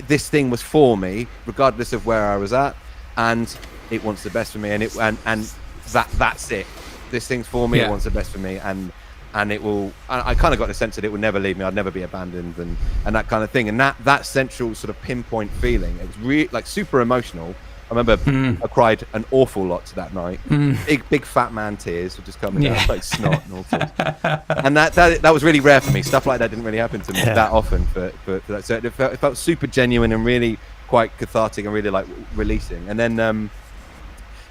this thing was for me regardless of where I was at, and it wants the best for me, and that's it. This thing's for me. It wants the best for me, and it will. I kind of got the sense that it would never leave me. I'd never be abandoned, and that kind of thing. And that central sort of pinpoint feeling. It was really like super emotional. I remember I cried an awful lot that night. Big fat man tears were just coming down like snot and all sorts. And that was really rare for me. Stuff like that didn't really happen to me that often. For that, so it felt super genuine and really quite cathartic and really like releasing. And then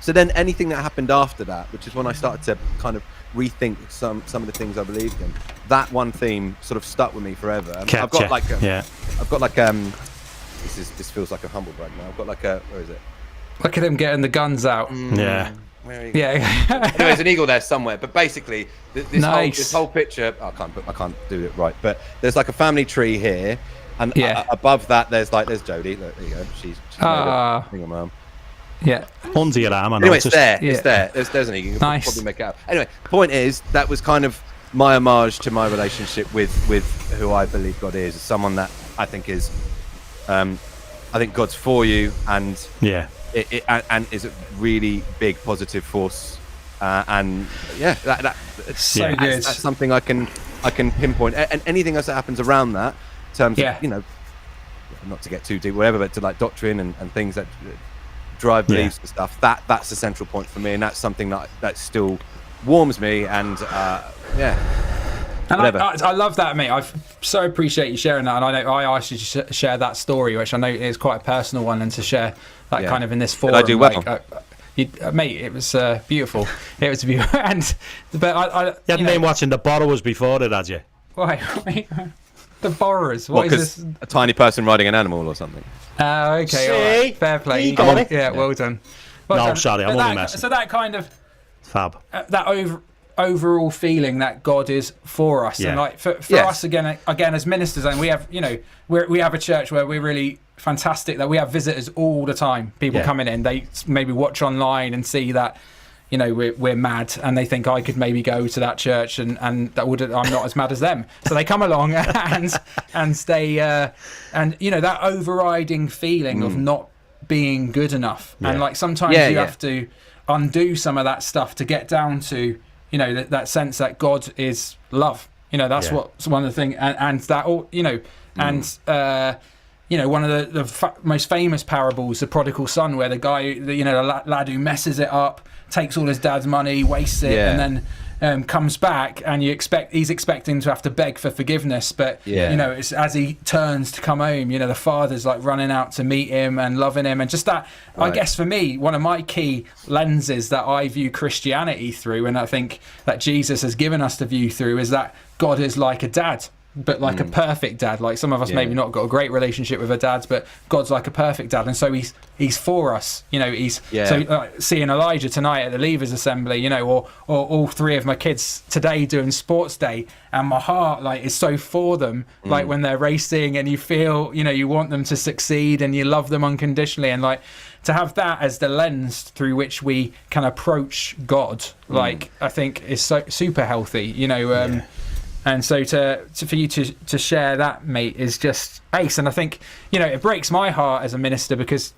so then anything that happened after that, which is when I started to kind of rethink some of the things I believed in. That one theme sort of stuck with me forever. I've got like this feels like a humble brag now. I've got like where is it? Look at him getting the guns out. Where are you? Anyway, there's an eagle there somewhere. But basically, this whole picture. I can't do it right. But there's like a family tree here, and above that there's Jodie. Look, there you go. She's made it. Mum. Yeah. Under your arm. Anyway, it's there. It's there. There's an eagle. You can probably make it out. Anyway, the point is that was kind of my homage to my relationship with who I believe God is. Someone that I think is, I think God's for you, and and is a really big positive force, and it's so good. That's something I can pinpoint, and anything else that happens around that, in terms of not to get too deep, whatever, but to like doctrine and things that drive beliefs and stuff. That's the central point for me, and that's something that still warms me, and And I love that, mate. I so appreciate you sharing that. And I know I asked you to share that story, which I know is quite a personal one, and to share that kind of in this forum. Did I do well? Mate, it was beautiful. It was beautiful. But I you hadn't been watching The Borrowers before it, had you? Why? The Borrowers? What is this? A tiny person riding an animal or something. Oh, okay. See? All right. Fair play. You got it. Yeah, well done. Sorry, I'm only messing. So that kind of fab. That overall feeling that God is for us, and like for us again as ministers, and we have we have a church where we're really fantastic, that we have visitors all the time. People coming in, they maybe watch online and see that we're mad, and they think I could maybe go to that church, and I'm not as mad as them, so they come along and stay and that overriding feeling of not being good enough, and like sometimes you have to undo some of that stuff to get down to that sense that God is love. That's what's one of the things, and that all one of the most famous parables, the prodigal son, where the guy, the lad who messes it up, takes all his dad's money, wastes it, and then comes back, and he's expecting to have to beg for forgiveness, but it's as he turns to come home, the father's like running out to meet him and loving him, and just that. Right. I guess for me, one of my key lenses that I view Christianity through, and I think that Jesus has given us to view through, is that God is like a dad, but like a perfect dad. Like some of us maybe not got a great relationship with our dads, but God's like a perfect dad, and so he's for us. So seeing Elijah tonight at the Leavers Assembly, or all three of my kids today doing sports day, and my heart is so for them. Like when they're racing, and you feel you want them to succeed, and you love them unconditionally, and to have that as the lens through which we can approach God, I think is so super healthy. And so for you to share that, mate, is just ace. And I think, it breaks my heart as a minister, because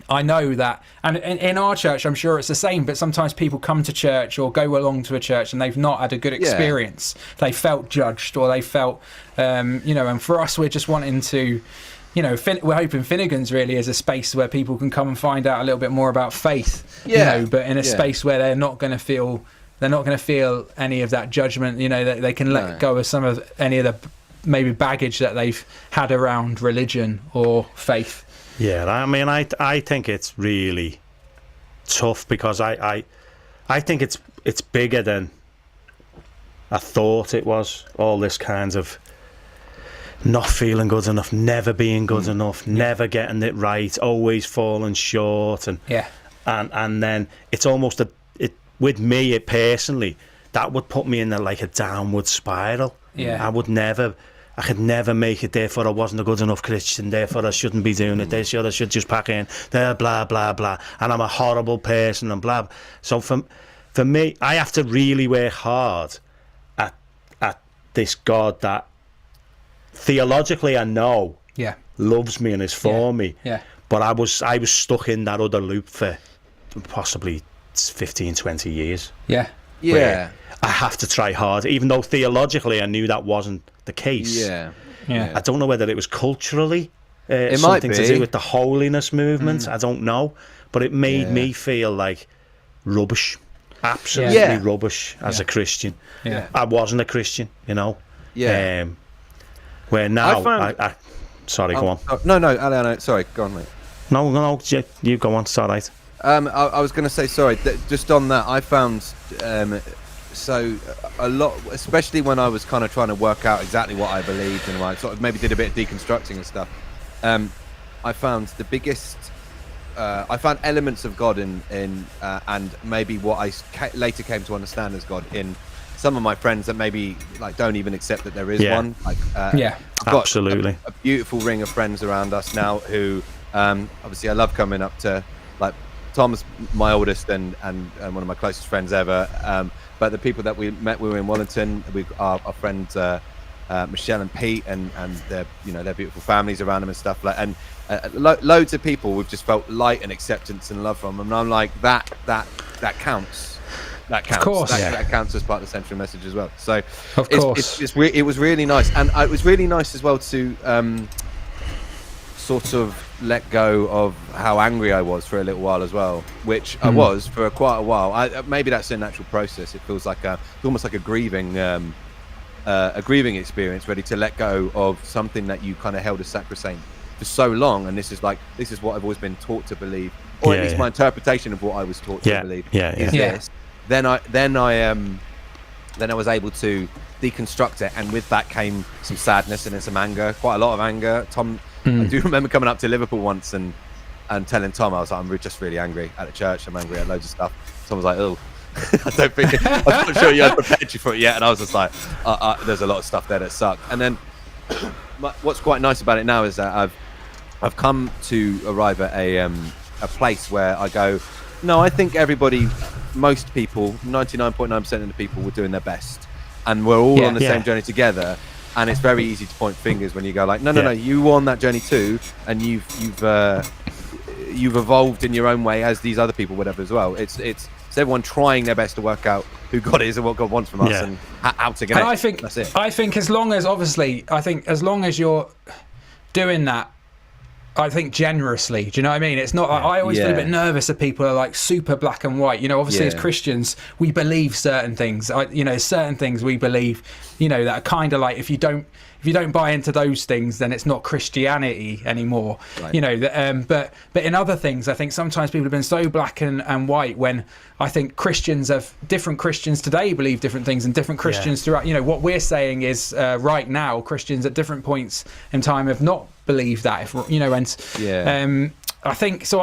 I know that, and in our church, I'm sure it's the same, but sometimes people come to church or go along to a church and they've not had a good experience. They felt judged, or they felt, and for us, we're just wanting to, we're hoping Finnegan's really is a space where people can come and find out a little bit more about faith, but in a space where they're not going to feel any of that judgment. They can let go of any of the maybe baggage that they've had around religion or faith. Yeah, I mean, I think it's really tough because I think it's bigger than I thought it was. All this kinds of not feeling good enough, never being good enough, never getting it right, always falling short, and then it's almost with me personally, that would put me in a downward spiral. Yeah, I could never make it, therefore I wasn't a good enough Christian, therefore I shouldn't be doing it, I should just pack in, there, blah, blah, blah, and I'm a horrible person, and blah. So for me, I have to really work hard at this God that theologically I know loves me and is for me, but I was stuck in that other loop for possibly 15, 20 years. Yeah. I have to try hard, even though theologically I knew that wasn't the case. I don't know whether it was culturally it something might to be. do with the holiness movement. I don't know, but it made me feel like rubbish, absolutely rubbish as a Christian. I wasn't a Christian, you know. Where now I sorry, go on. No, Ali, sorry, go on, mate. No, you go on. It's all right. I was going to say, sorry, just on that, I found so a lot, especially when I was kind of trying to work out exactly what I believed, and I sort of maybe did a bit of deconstructing and stuff. I found the biggest, I found elements of God in and maybe what I later came to understand as God in some of my friends that maybe don't even accept that there is one. I've got absolutely a beautiful ring of friends around us now who obviously I love coming up to, Tom's my oldest and one of my closest friends ever. But the people that we were in Wellington. Our friends Michelle and Pete and their their beautiful families around them and stuff and loads of people we've just felt light and acceptance and love from them. And I'm like that counts. That counts. Of course, that counts as part of the central message as well. So of course, it was really nice, and it was really nice as well to sort of let go of how angry I was for a little while as well, which I was for quite a while. Maybe that's a natural process. It feels like it's almost like a grieving experience, ready to let go of something that you kind of held as sacrosanct for so long. And this is what I've always been taught to believe, or at least my interpretation of what I was taught to believe is this. Then I was able to deconstruct it, and with that came some sadness and some anger, quite a lot of anger. Tom, I do remember coming up to Liverpool once and telling Tom, I was like, I'm just really angry at the church, I'm angry at loads of stuff. Tom was like, oh, I'm not sure you had prepared you for it yet. And I was just like, there's a lot of stuff there that sucked. And then what's quite nice about it now is that I've come to arrive at a place where I go, no, I think most people, 99.9% of the people were doing their best, and we're all on the same journey together. And it's very easy to point fingers when you go like, no, you were on that journey too, and you've evolved in your own way as these other people, whatever as well. It's everyone trying their best to work out who God is and what God wants from us and how to get. And I think that's it. I think as long as you're doing that, I think generously, do you know what I mean? It's not. I always feel a bit nervous if people are like super black and white. Obviously as Christians, we believe certain things. Certain things we believe. That are kind of like if you don't buy into those things, then it's not Christianity anymore. Right. But in other things, I think sometimes people have been so black and white when I think different Christians today believe different things, and different Christians throughout. What we're saying is right now, Christians at different points in time have not believed that. I think so.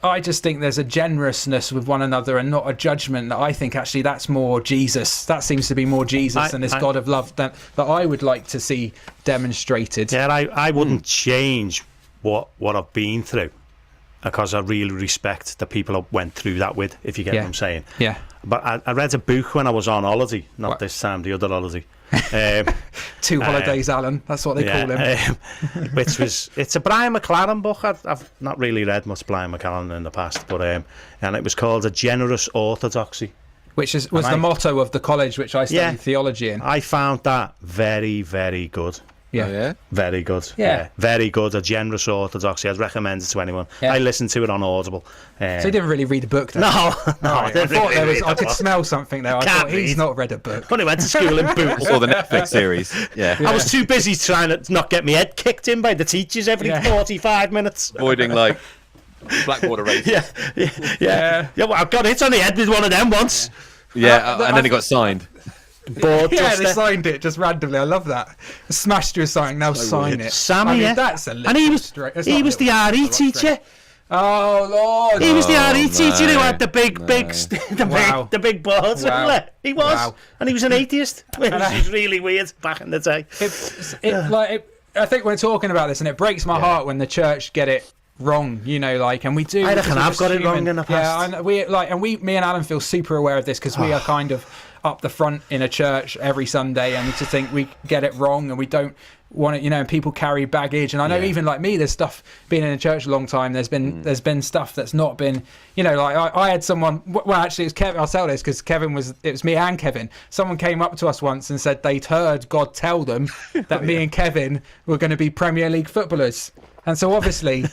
I just think there's a generousness with one another and not a judgment. That I think actually that's more Jesus. That seems to be more Jesus and this God of love that I would like to see demonstrated. Yeah, I wouldn't change what I've been through, because I really respect the people I went through that with, if you get what I'm saying. Yeah. But I read a book when I was on holiday, not this time, the other holiday. 2 holidays, Alan. That's what they call him. It's a Brian McLaren book. I've not really read much Brian McLaren in the past, but and it was called A Generous Orthodoxy, which was the motto of the college which I studied theology in. I found that very, very good. Yeah. Oh, yeah? Very good. Yeah. Very good. A generous orthodoxy. I'd recommend it to anyone. Yeah. I listened to it on Audible. So you didn't really read the book, though? No, Right. I didn't thought really there was. read I the could book. smell something there. I Can't thought he's read. not read a book. Only went to school in boots. Or the Netflix series. Yeah. I was too busy trying to not get my head kicked in by the teachers every 45 minutes. Avoiding like Blackwater races. Yeah. Well, I got hit on the head with one of them once. Yeah, and then it got signed. Board Yeah, duster. they signed it just randomly. I love that. Smashed you a sign. Now sign it. Sammy, I mean, yeah. that's a And he was the RE teacher. Oh Lord! He was the RE no, teacher who had the big Wow. the big boards. Wow. Wasn't it? He was, Wow. and he was an atheist, which was really weird back in the day. I think we're talking about this, and it breaks my heart when the church get it wrong. You know, like, and we do. I reckon because we're I've just got it human. wrong in the past. Yeah, me and Alan feel super aware of this because we are kind of up the front in a church every Sunday, and to think we get it wrong and we don't want it, and people carry baggage. And I know even like me, there's stuff being in a church a long time. There's been stuff that's not been, like I had someone. Well, actually, it was Kevin. I'll tell this because it was me and Kevin. Someone came up to us once and said they'd heard God tell them that me and Kevin were going to be Premier League footballers. And so obviously,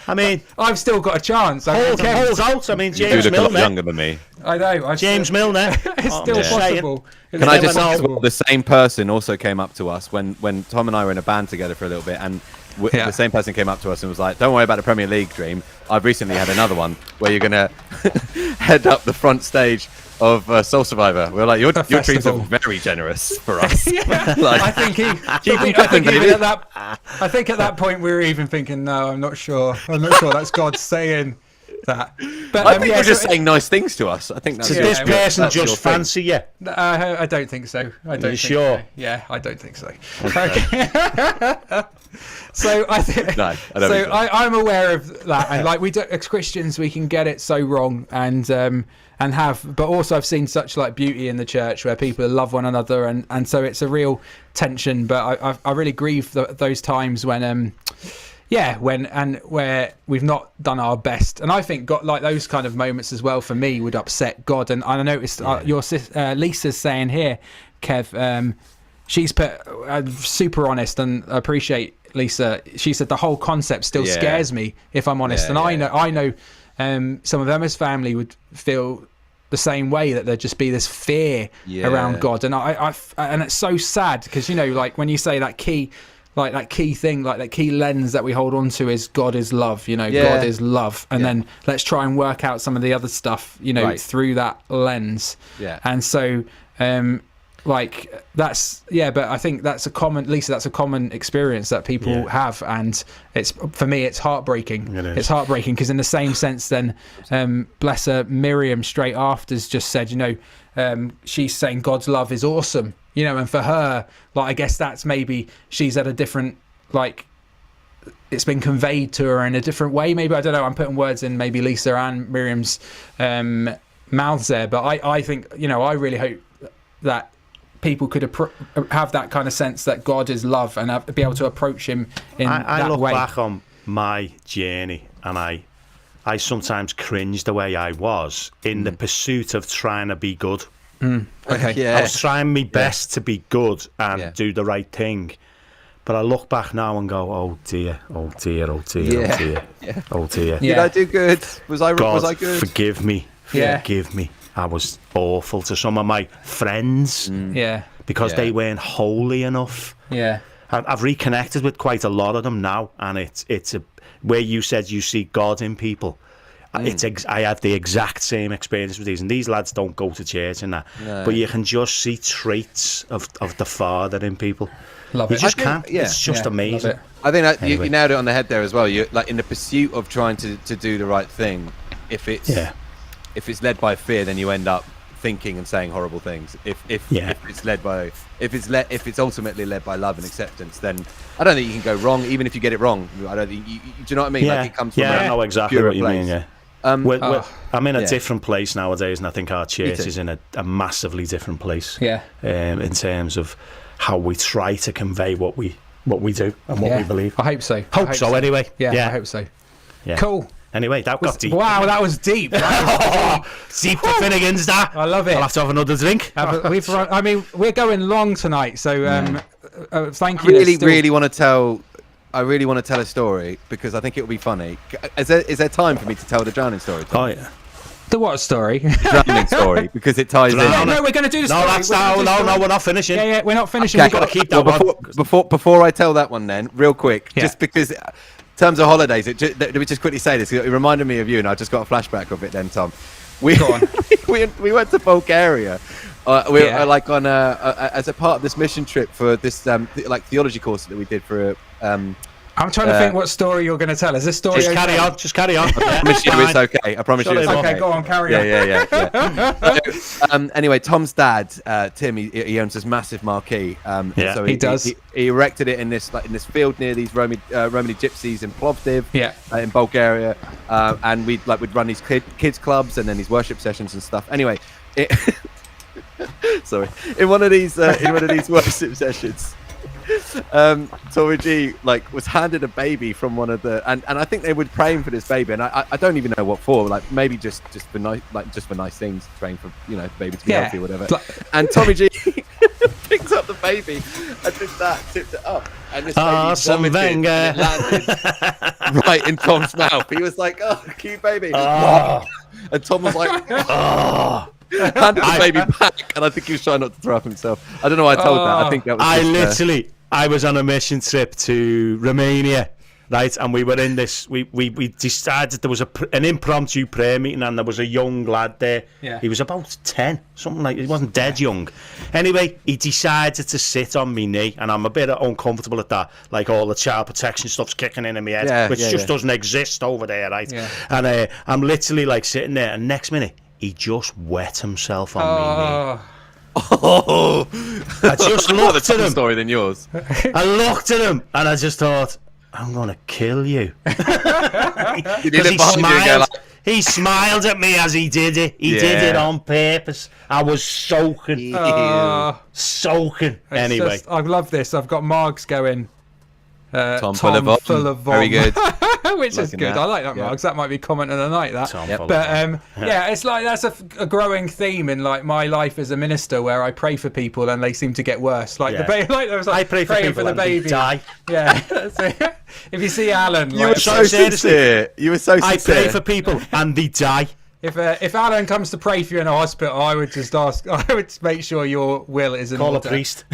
I mean, I've still got a chance. hold out. I mean, You James do look a lot Milner. younger than me. I know. James Milner. It's still possible. Can I just say, possible. the same person also came up to us when Tom and I were in a band together for a little bit, and the same person came up to us and was like, "Don't worry about the Premier League dream. I've recently had another one where you're gonna head up the front stage of Soul Survivor." We're like, "Your dreams are very generous for us." I think I think at that point we were even thinking, no, I'm not sure that's God saying that. But I think you're just saying nice things to us. I think that's Does this person that's your just thing. fancy you? I don't think so. I don't think sure? so. Yeah, I don't think so. Okay. So I think. No, I don't think so. I'm aware of that, and like we do, as Christians, we can get it so wrong, and but also I've seen such like beauty in the church where people love one another, and so it's a real tension. But I really grieve those times when where we've not done our best, and I think God, like those kind of moments as well for me would upset God. And I noticed your Lisa's saying here, Kev, she's put super honest, and I appreciate Lisa. She said the whole concept still scares me, if I'm honest. And I know some of Emma's family would feel the same way, that there'd just be this fear around God. And and it's so sad because like when you say that key. Like that key thing, like that key lens that we hold on to is God is love, God is love. And then let's try and work out some of the other stuff, through that lens. Yeah. And so, like that's, but I think that's a common experience that people have. And it's, for me, it's heartbreaking. It's heartbreaking because in the same sense, then, bless her, Miriam straight after's just said, she's saying God's love is awesome. And for her, like, I guess that's maybe she's at a different, like, it's been conveyed to her in a different way. Maybe, I don't know, I'm putting words in maybe Lisa and Miriam's mouths there. But I think, I really hope that people could have that kind of sense that God is love and be able to approach him in that way. I look back on my journey and I sometimes cringe the way I was in the pursuit of trying to be good. Okay. I was trying my best to be good and do the right thing, but I look back now and go, oh dear. Oh dear. Did I do good? Was I good? Forgive me. I was awful to some of my friends because they weren't holy enough. I've reconnected with quite a lot of them now, and it's where you said you see God in people. I had the exact same experience with these, and these lads don't go to church and that, but you can just see traits of the Father in people. Love you it. just can't. It's just amazing. I think that you nailed it on the head there as well. You're like in the pursuit of trying to do the right thing. If it's led by fear, then you end up thinking and saying horrible things. If it's ultimately led by love and acceptance, then I don't think you can go wrong. Even if you get it wrong, I don't think. Do you know what I mean? Like it comes from I know exactly what you place. mean. Yeah. I'm in a different place nowadays, and I think our church is in a massively different place. In terms of how we try to convey what we do and what we believe. I hope so. Hope so. Anyway. I hope so. Yeah. Cool. Anyway, that got deep. Wow, that was deep. Deep for Finnegan's, that. I love it. I'll have to have another drink. We're going long tonight, so thank you. I really want to tell a story because I think it will be funny. Is there time for me to tell the drowning story? Oh yeah. The what story? The drowning story, because it ties in. No, we're going to do the story. No, we're not finishing. Yeah, we're not finishing. Okay. We've got to keep that one. Before I tell that one, then real quick, just because. In terms of holidays, let me just quickly say this. It reminded me of you, and I just got a flashback of it. Then, Tom, Go on. we went to Bulgaria. We were like on as a part of this mission trip for this like theology course that we did for. I'm trying to think what story you're going to tell. Is this story? Just carry on. I promise you it's okay. I promise you it's okay. Okay, go on, carry on. Yeah. So, anyway, Tom's dad, Tim, he owns this massive marquee. So he does. He erected it in this field near these Romany gypsies in Plovdiv, in Bulgaria, and we'd run these kids clubs and then these worship sessions and stuff. Anyway, in one of these worship sessions. Tommy G was handed a baby from one of the and I think they were praying for this baby, and I don't even know what for, maybe just for nice things, praying for the baby to be healthy or whatever. And Tommy G picked up the baby and did that, tipped it up, and this baby vomited, and it landed right in Tom's mouth. He was like, "Oh, cute baby," and Tom was like, "Oh." Handed the baby back, and I think he was trying not to throw up himself. I don't know why I told that. I think that was I was on a mission trip to Romania, right? And we were in this. We decided there was an impromptu prayer meeting, and there was a young lad there. Yeah. He was about 10, something like. He wasn't dead young. Anyway, he decided to sit on my knee, and I'm a bit uncomfortable at that. Like all the child protection stuff's kicking in my head, which just doesn't exist over there, right? Yeah. And I'm literally sitting there, and next minute he just wet himself on my knee. I just looked at him. Story than yours. I looked at him and I just thought, I'm gonna kill you. He smiled at me as he did it. He did it on purpose. I was soaking. Soaking. Anyway, I love this. I've got Margs going. Tom full of vom. Very good. Which is good. I like that, Margs. That might be comment of the night, that. But it's like that's a growing theme in my life as a minister, where I pray for people and they seem to get worse. There was I pray for people for the and baby. they die. Yeah. If you see Alan, you were so sincere. I pray for people and they die. If Alan comes to pray for you in a hospital, I would just ask. I would make sure your will is in Call order. a priest.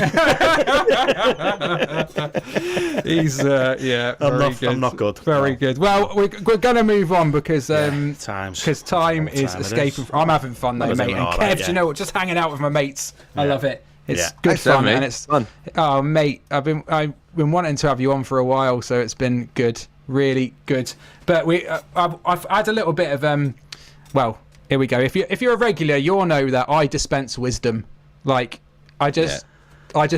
He's I'm not good. Very good. Well, we're going to move on because time is escaping. I'm having fun though, mate. And Kev, you know what? Just hanging out with my mates. I love it. It's good fun, and it's fun. Oh, mate, I've been wanting to have you on for a while, so it's been good, really good. But I've had a little bit of Well, here we go. If you're a regular, you'll know that I dispense wisdom. I just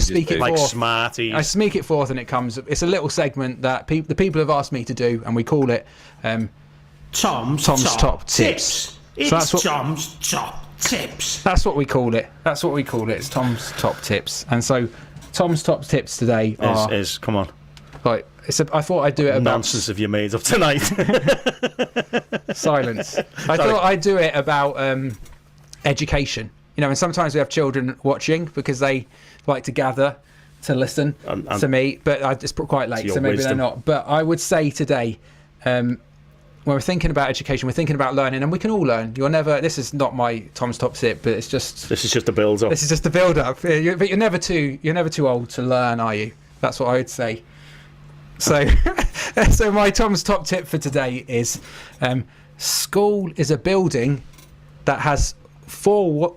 speak it forth. Smarties. I speak it forth, and it comes. It's a little segment that the people have asked me to do, and we call it Tom's top tips. It's Tom's top tips. That's what we call it. It's Tom's top tips. And so, Tom's top tips today is come on. I thought I'd do it about nonsense have you made up tonight. Silence. I thought I'd do it about education. And sometimes we have children watching because they like to gather to listen to me, but it's quite late, so maybe they're not. But I would say today, when we're thinking about education, we're thinking about learning, and we can all learn. This is not my Tom's top tip, but this is just a build up. This is just a build up. But you're never too old to learn, are you? That's what I would say. So my Tom's top tip for today is school is a building that has four...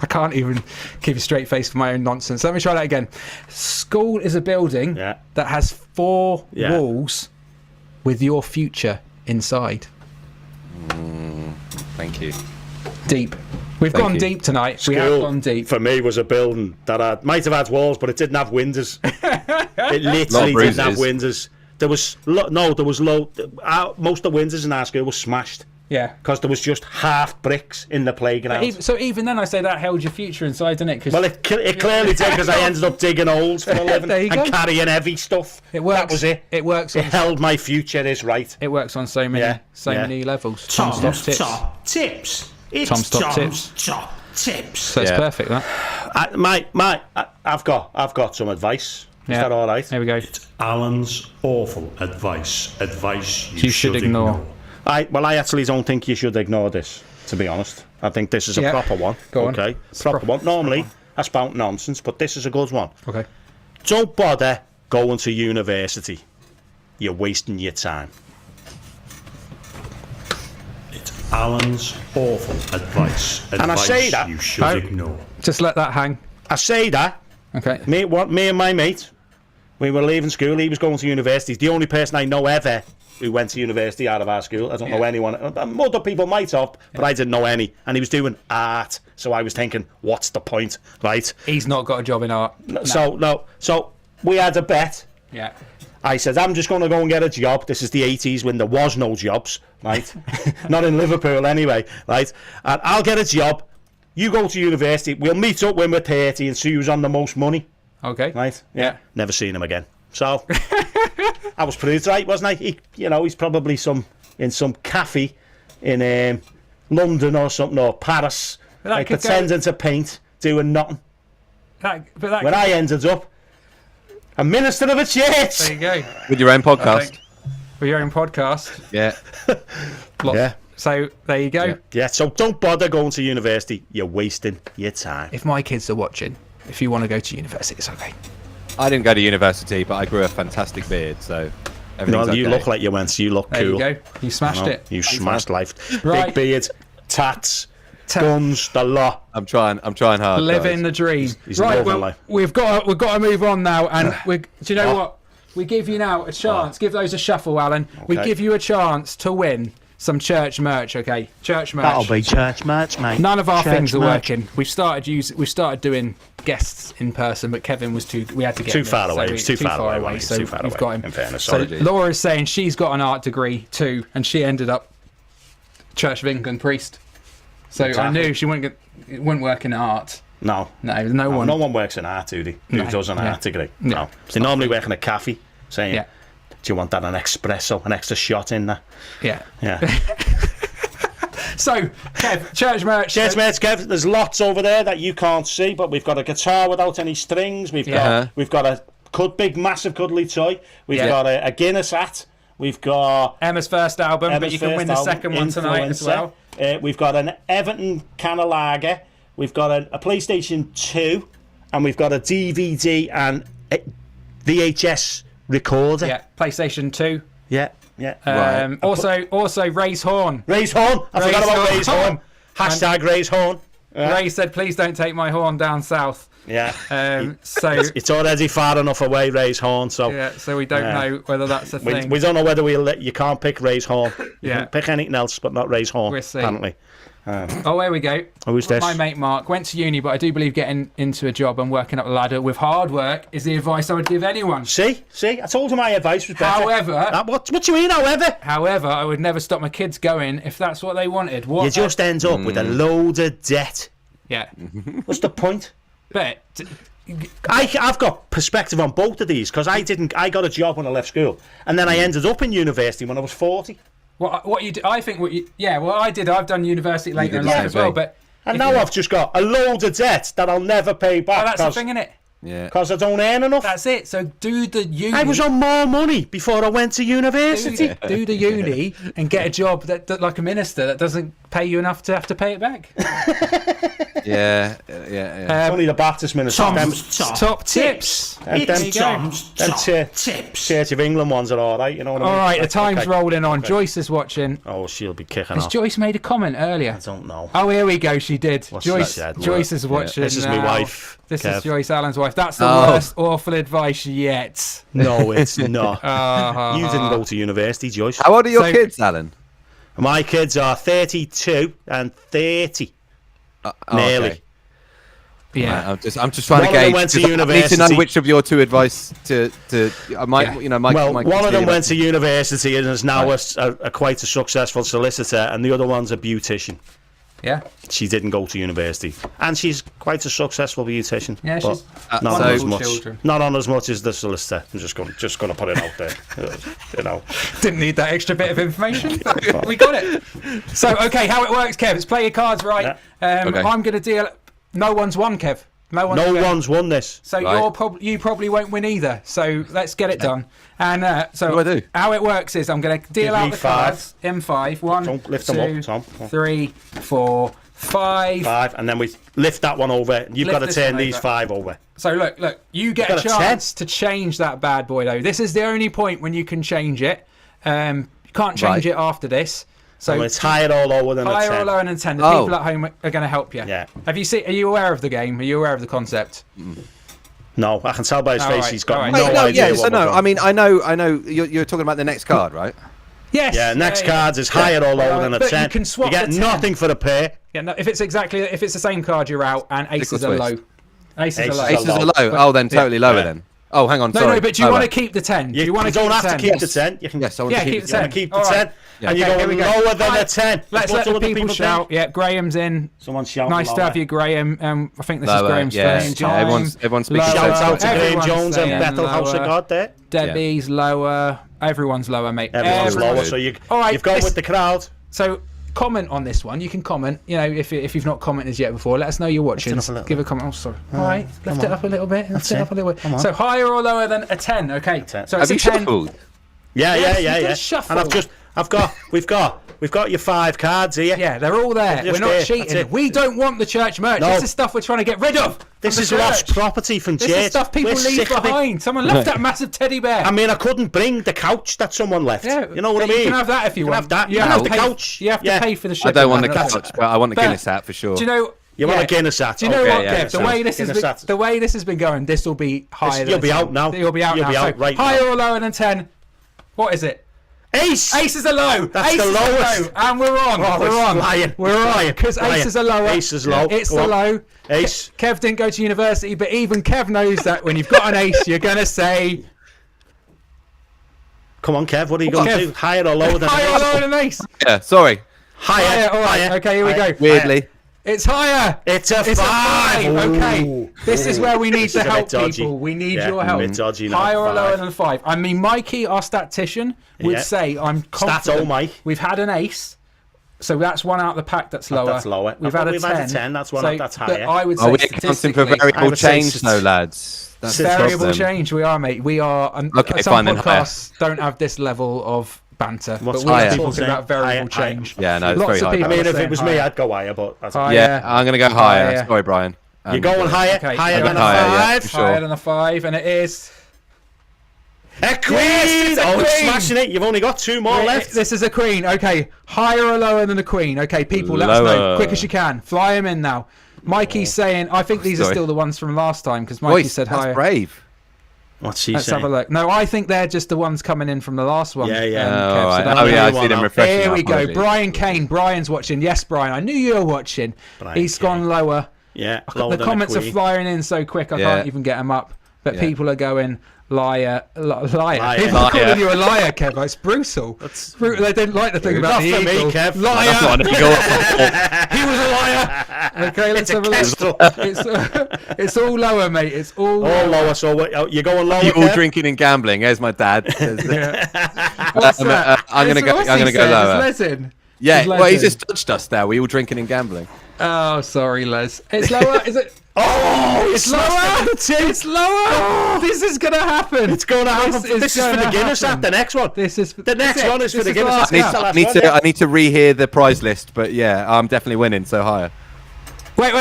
I can't even keep a straight face for my own nonsense. Let me try that again. School is a building that has four walls with your future inside. Thank you. Deep. We've gone deep tonight. School, we have gone deep. For me, was a building that might have had walls, but it didn't have windows. It literally didn't have windows. Most of the windows in our school were smashed. Yeah. Because there was just half bricks in the playground. So even then, I say that held your future inside, didn't it? Well, it clearly did, because I ended up digging holes for a living and carrying heavy stuff. It works. That was it. It works. It held my future, is right. It works on so many levels. Tom's top tips. It's Tom's top tips. So it's perfect, that. I've got some advice. Is that all right? There we go. Alan's awful advice. Advice you should ignore. I actually don't think you should ignore this, to be honest. I think this is a proper one. Go on. Okay, proper one. Normally, I spout nonsense, but this is a good one. Okay. Don't bother going to university. You're wasting your time. It's Alan's awful advice. And I say that you should ignore. Just let that hang. I say that. Okay. Me and my mate, we were leaving school. He was going to university. He's the only person I know ever who went to university out of our school. I don't know anyone. Other people might have, but I didn't know any. And he was doing art. So I was thinking, what's the point, right? He's not got a job in art. So we had a bet. Yeah. I said, I'm just going to go and get a job. This is the 80s when there was no jobs, right? Not in Liverpool anyway, right? And I'll get a job. You go to university. We'll meet up when we're 30 and see who's on the most money. Okay. Right? Yeah. Never seen him again. So I was proved right, wasn't I? He's probably in some cafe in London or something, or Paris, like pretending to paint, doing nothing. When I ended up a minister of a church. There you go. With your own podcast. With your own podcast. Yeah. Yeah. So there you go. Yeah. So don't bother going to university. You're wasting your time. If my kids are watching, if you want to go to university, it's okay. I didn't go to university, but I grew a fantastic beard, so everything's okay. You look like you went. You look cool. There you go. You smashed it. You smashed life. Right. Big beard, tats, guns, the lot. I'm trying hard. Living the dream. He's right. Well, we've got to move on now, and do you know what? We give you now a chance. Give those a shuffle, Alan. Okay. We give you a chance to win some church merch, okay? Church merch. That'll be church merch, mate. None of our things are working. We've started doing guests in person, but Kevin was we had to get too far away. So it was too far away. So we've got him. In fairness, so Laura is saying she's got an art degree too, and she ended up Church of England priest. So exactly. I knew it wouldn't work in art. No one. No one works in art, do they? Who does an art degree? No. They normally work in a cafe, saying, "Do you want that an espresso, an extra shot in there?" Yeah. So, Kev, church merch. Church merch, Kev. There's lots over there that you can't see, but we've got a guitar without any strings. We've got a big, massive, cuddly toy. We've got a Guinness hat. We've got Emma's first album, but you can win the second one tonight as well. We've got an Everton can of lager. We've got a PlayStation 2, and we've got a DVD and a VHS recorder. Yeah, PlayStation 2. Yeah. Right. Also, Ray's horn. Ray's horn. I forgot about Ray's horn. Hashtag Ray's horn. Ray said, "Please don't take my horn down south." Yeah. So it's already far enough away, Ray's horn. So so we don't know whether that's a thing. We don't know whether you can't pick Ray's horn. You can pick anything else, but not Ray's horn. We'll see. Apparently. Here we go. Who's this? My mate Mark went to uni, but I do believe getting into a job and working up the ladder with hard work is the advice I would give anyone. See, I told you my advice was better. However, what do you mean? However, I would never stop my kids going if that's what they wanted. You just end up with a load of debt. Yeah. What's the point? But I've got perspective on both of these because I got a job when I left school, and then I ended up in university when I was 40. What you do? I think I did. I've done university later in life as well, but now I've just got a load of debt that I'll never pay back. That's the thing, isn't it? Yeah. Because I don't earn enough. That's it. So do the uni. I was on more money before I went to university. Do the uni and get a job that like a minister that doesn't pay you enough to have to pay it back. Yeah. It's only the Baptist minister. Top tips. Church of England ones are all right. You know what I mean? All right, the time's rolling on. Joyce is watching. Oh, she'll be kicking off. Has Joyce made a comment earlier? I don't know. Oh, here we go. She did. Joyce is watching. This is my wife. This is Joyce Allen's wife. That's the worst awful advice yet. No, it's not. You didn't go to university, Joyce. How old are your kids, Alan? My kids are 32 and 30. Nearly. Okay. Yeah, right, I'm just trying to gauge. Went to university. I need to know which of your two advice to. One of them went to university and is now a quite a successful solicitor, and the other one's a beautician. Yeah. She didn't go to university, and she's quite a successful beautician. Yeah, she's not on as much. Not on as much as the solicitor. I'm just going to put it out there. Didn't need that extra bit of information. We got it. So okay, how it works, Kev? Is play your cards right. Okay. I'm going to deal. No one's won, Kev. No one's won this. So Right. you probably won't win either. So let's get it done. And so What do I do? how it works is I'm going to deal Give out me the 5. cards. M5. 1, Don't lift 2, them up, Tom. 3, 4, 5. 5, and then we lift that one over. You've Lift got to this turn one these over. 5 over. So look, you get a got a chance to change that bad boy though. This is the only point when you can change it. You can't change it after this. So it's higher or lower than a 10. higher or lower than 10. The people at home are going to help you. Yeah. Are you aware of the game? Are you aware of the concept? No, I can tell by his face right, he's got all right. no idea. Yes, I know. I mean, I know. You're talking about the next card, right? Yes. Yeah, next cards is higher or lower than a But 10. you can swap get the 10. nothing for the pair. Yeah, no, if it's the same card, you're out, and aces are low. Aces are low. Aces are low. Oh, then totally lower then. Oh, hang on. Sorry. No, but do you want to keep the 10? Do you want to don't keep have the 10? to keep the 10. You can, Yes, I want to keep the 10. You keep the All 10. right. And you're Okay, here going we go. lower than a Right. 10. Let's What let do the other people shout. think? Yeah, Graham's in. Someone's shouting Nice to lower. have you, Graham. I think this Lower, is Graham's yeah. first Yeah, time. everyone's speaking. Lower. Shout out to Graham Everyone's Jones and saying Bethel House of lower. God there. Debbie's lower. Everyone's lower, mate. Everyone's Everyone's lower, so All right, you've gone with the crowd. So comment on this one. You can comment. You know, if you've not commented yet before, let us know you're watching. Lift it up a little Give a comment. Oh, sorry. All right, lift it up a little bit. Lift it it. up a little bit. Come on. So higher or lower than a 10? Okay. 10. So Have it's you a 10. shuffled? Yes, shuffle. And we've got your 5 cards here. Yeah, they're all there. Just We're not there, that's cheating. it. We don't want the church merch. No. This is stuff we're trying to get rid of. This from is the lost church. property from This church. is stuff people We're leave sick of it. behind. Someone left that massive teddy bear. I mean, I couldn't bring the couch that someone left. Yeah, you know what I mean? You can have that if you want. Have that. You You can have have the to pay- couch. You have to Yeah. pay for the I shipping. don't want the That's- couch, but I want the But- Guinness hat for sure. Do you know? You want a Guinness hat? Do you know Okay, what, yeah, Kev? so The way this Guinness hat. the way this has been going, this will be higher. You'll than be 10. out now. You'll be out You'll now. be out So right higher now. or lower than 10? What is it? Ace! Aces are low. That's Aces the are lowest. low. And we're on. Oh, we're it's on. flying. We're It's on. flying. Because Flying. aces are lower. Ace is low. It's Go the on. low. Ace. Kev didn't go to university, but even Kev knows that when you've got an ace, you're going to say... Come on, Kev. What are you going to Kev. do? Higher or lower than Higher or ace? lower than ace? Yeah, sorry. Higher. All right. Higher. Okay, here we go. Higher. Weirdly. It's higher. It's a 5. It's a 5. Okay. Ooh. This is where we need This to is a bit help dodgy. people. We need Yeah, your help. a bit dodgy now. Higher or 5. lower than 5? I mean, Mikey, our statistician, would Yeah. say I'm confident. Stat-o Mike. We've had an ace. So that's one out of the pack that's lower. That's lower. We've had a 10. That's one So, that's but higher. I would say Are we accounting for statistically- I variable would say change, it's- though, lads? That's the Variable problem. change, we are, mate. We are. Okay, some fine then, higher. podcasts don't have this level of banter, What's but we're higher? talking People about saying variable higher, change. Yeah, no, it's Lots very of high. people I mean, are if saying it was me, higher. I'd go higher, but that's Higher. Yeah, I'm going to go higher. Higher. Sorry, Brian. You're going higher, Okay, higher okay. than a Higher, yeah, 5. for sure. Higher than a 5, and it is. A queen! Yes, it's a Oh, it's queen! smashing it. You've only got 2 more left. This is a queen. Okay, higher or lower than a queen? Okay, people, let us know Lower. quick as you can. Fly them in now. Mikey's saying, I think these are Sorry. still the ones from last time because Mikey Boy, said that's higher. brave. What's she Let's saying? have a look. No, I think they're just the ones coming in from the last one. Yeah, yeah. Kev, Oh, so right. don't Oh, yeah, I worry. see them refreshing. Here we up, go. apologies. Brian Kane. Brian's watching. Yes, Brian. I knew you were watching. Brian He's Kane. gone lower. Yeah, The lower than a comments are queen. flying in so quick I Yeah. can't even get them up. But Yeah. people are going liar. Liar. People are Liar. calling you a liar, Kev. It's brutal. They didn't like the thing about Not the for me, eagle. Kev. Liar. That's not an eagle. He was a liar. Okay, let's have a look. It's all lower, mate. It's all All lower, so you're going lower, You all Kev? drinking and gambling. There's my dad. What's that? I'm gonna go. What's I'm he gonna go said? lower. It's Lesin. Yeah. It's Well, he Lesin. just touched us there. We all drinking and gambling. Oh, sorry, Les. It's lower. Is it? Oh, It's lower. It's lower. This is gonna happen. It's going to happen. This is for the gonna Guinness happen. app, the next one. This is The next it. one is for This the Guinness last app. lap. That's I need one, to. yeah. I need to rehear the prize list. But yeah, I'm definitely winning. So higher. Wait.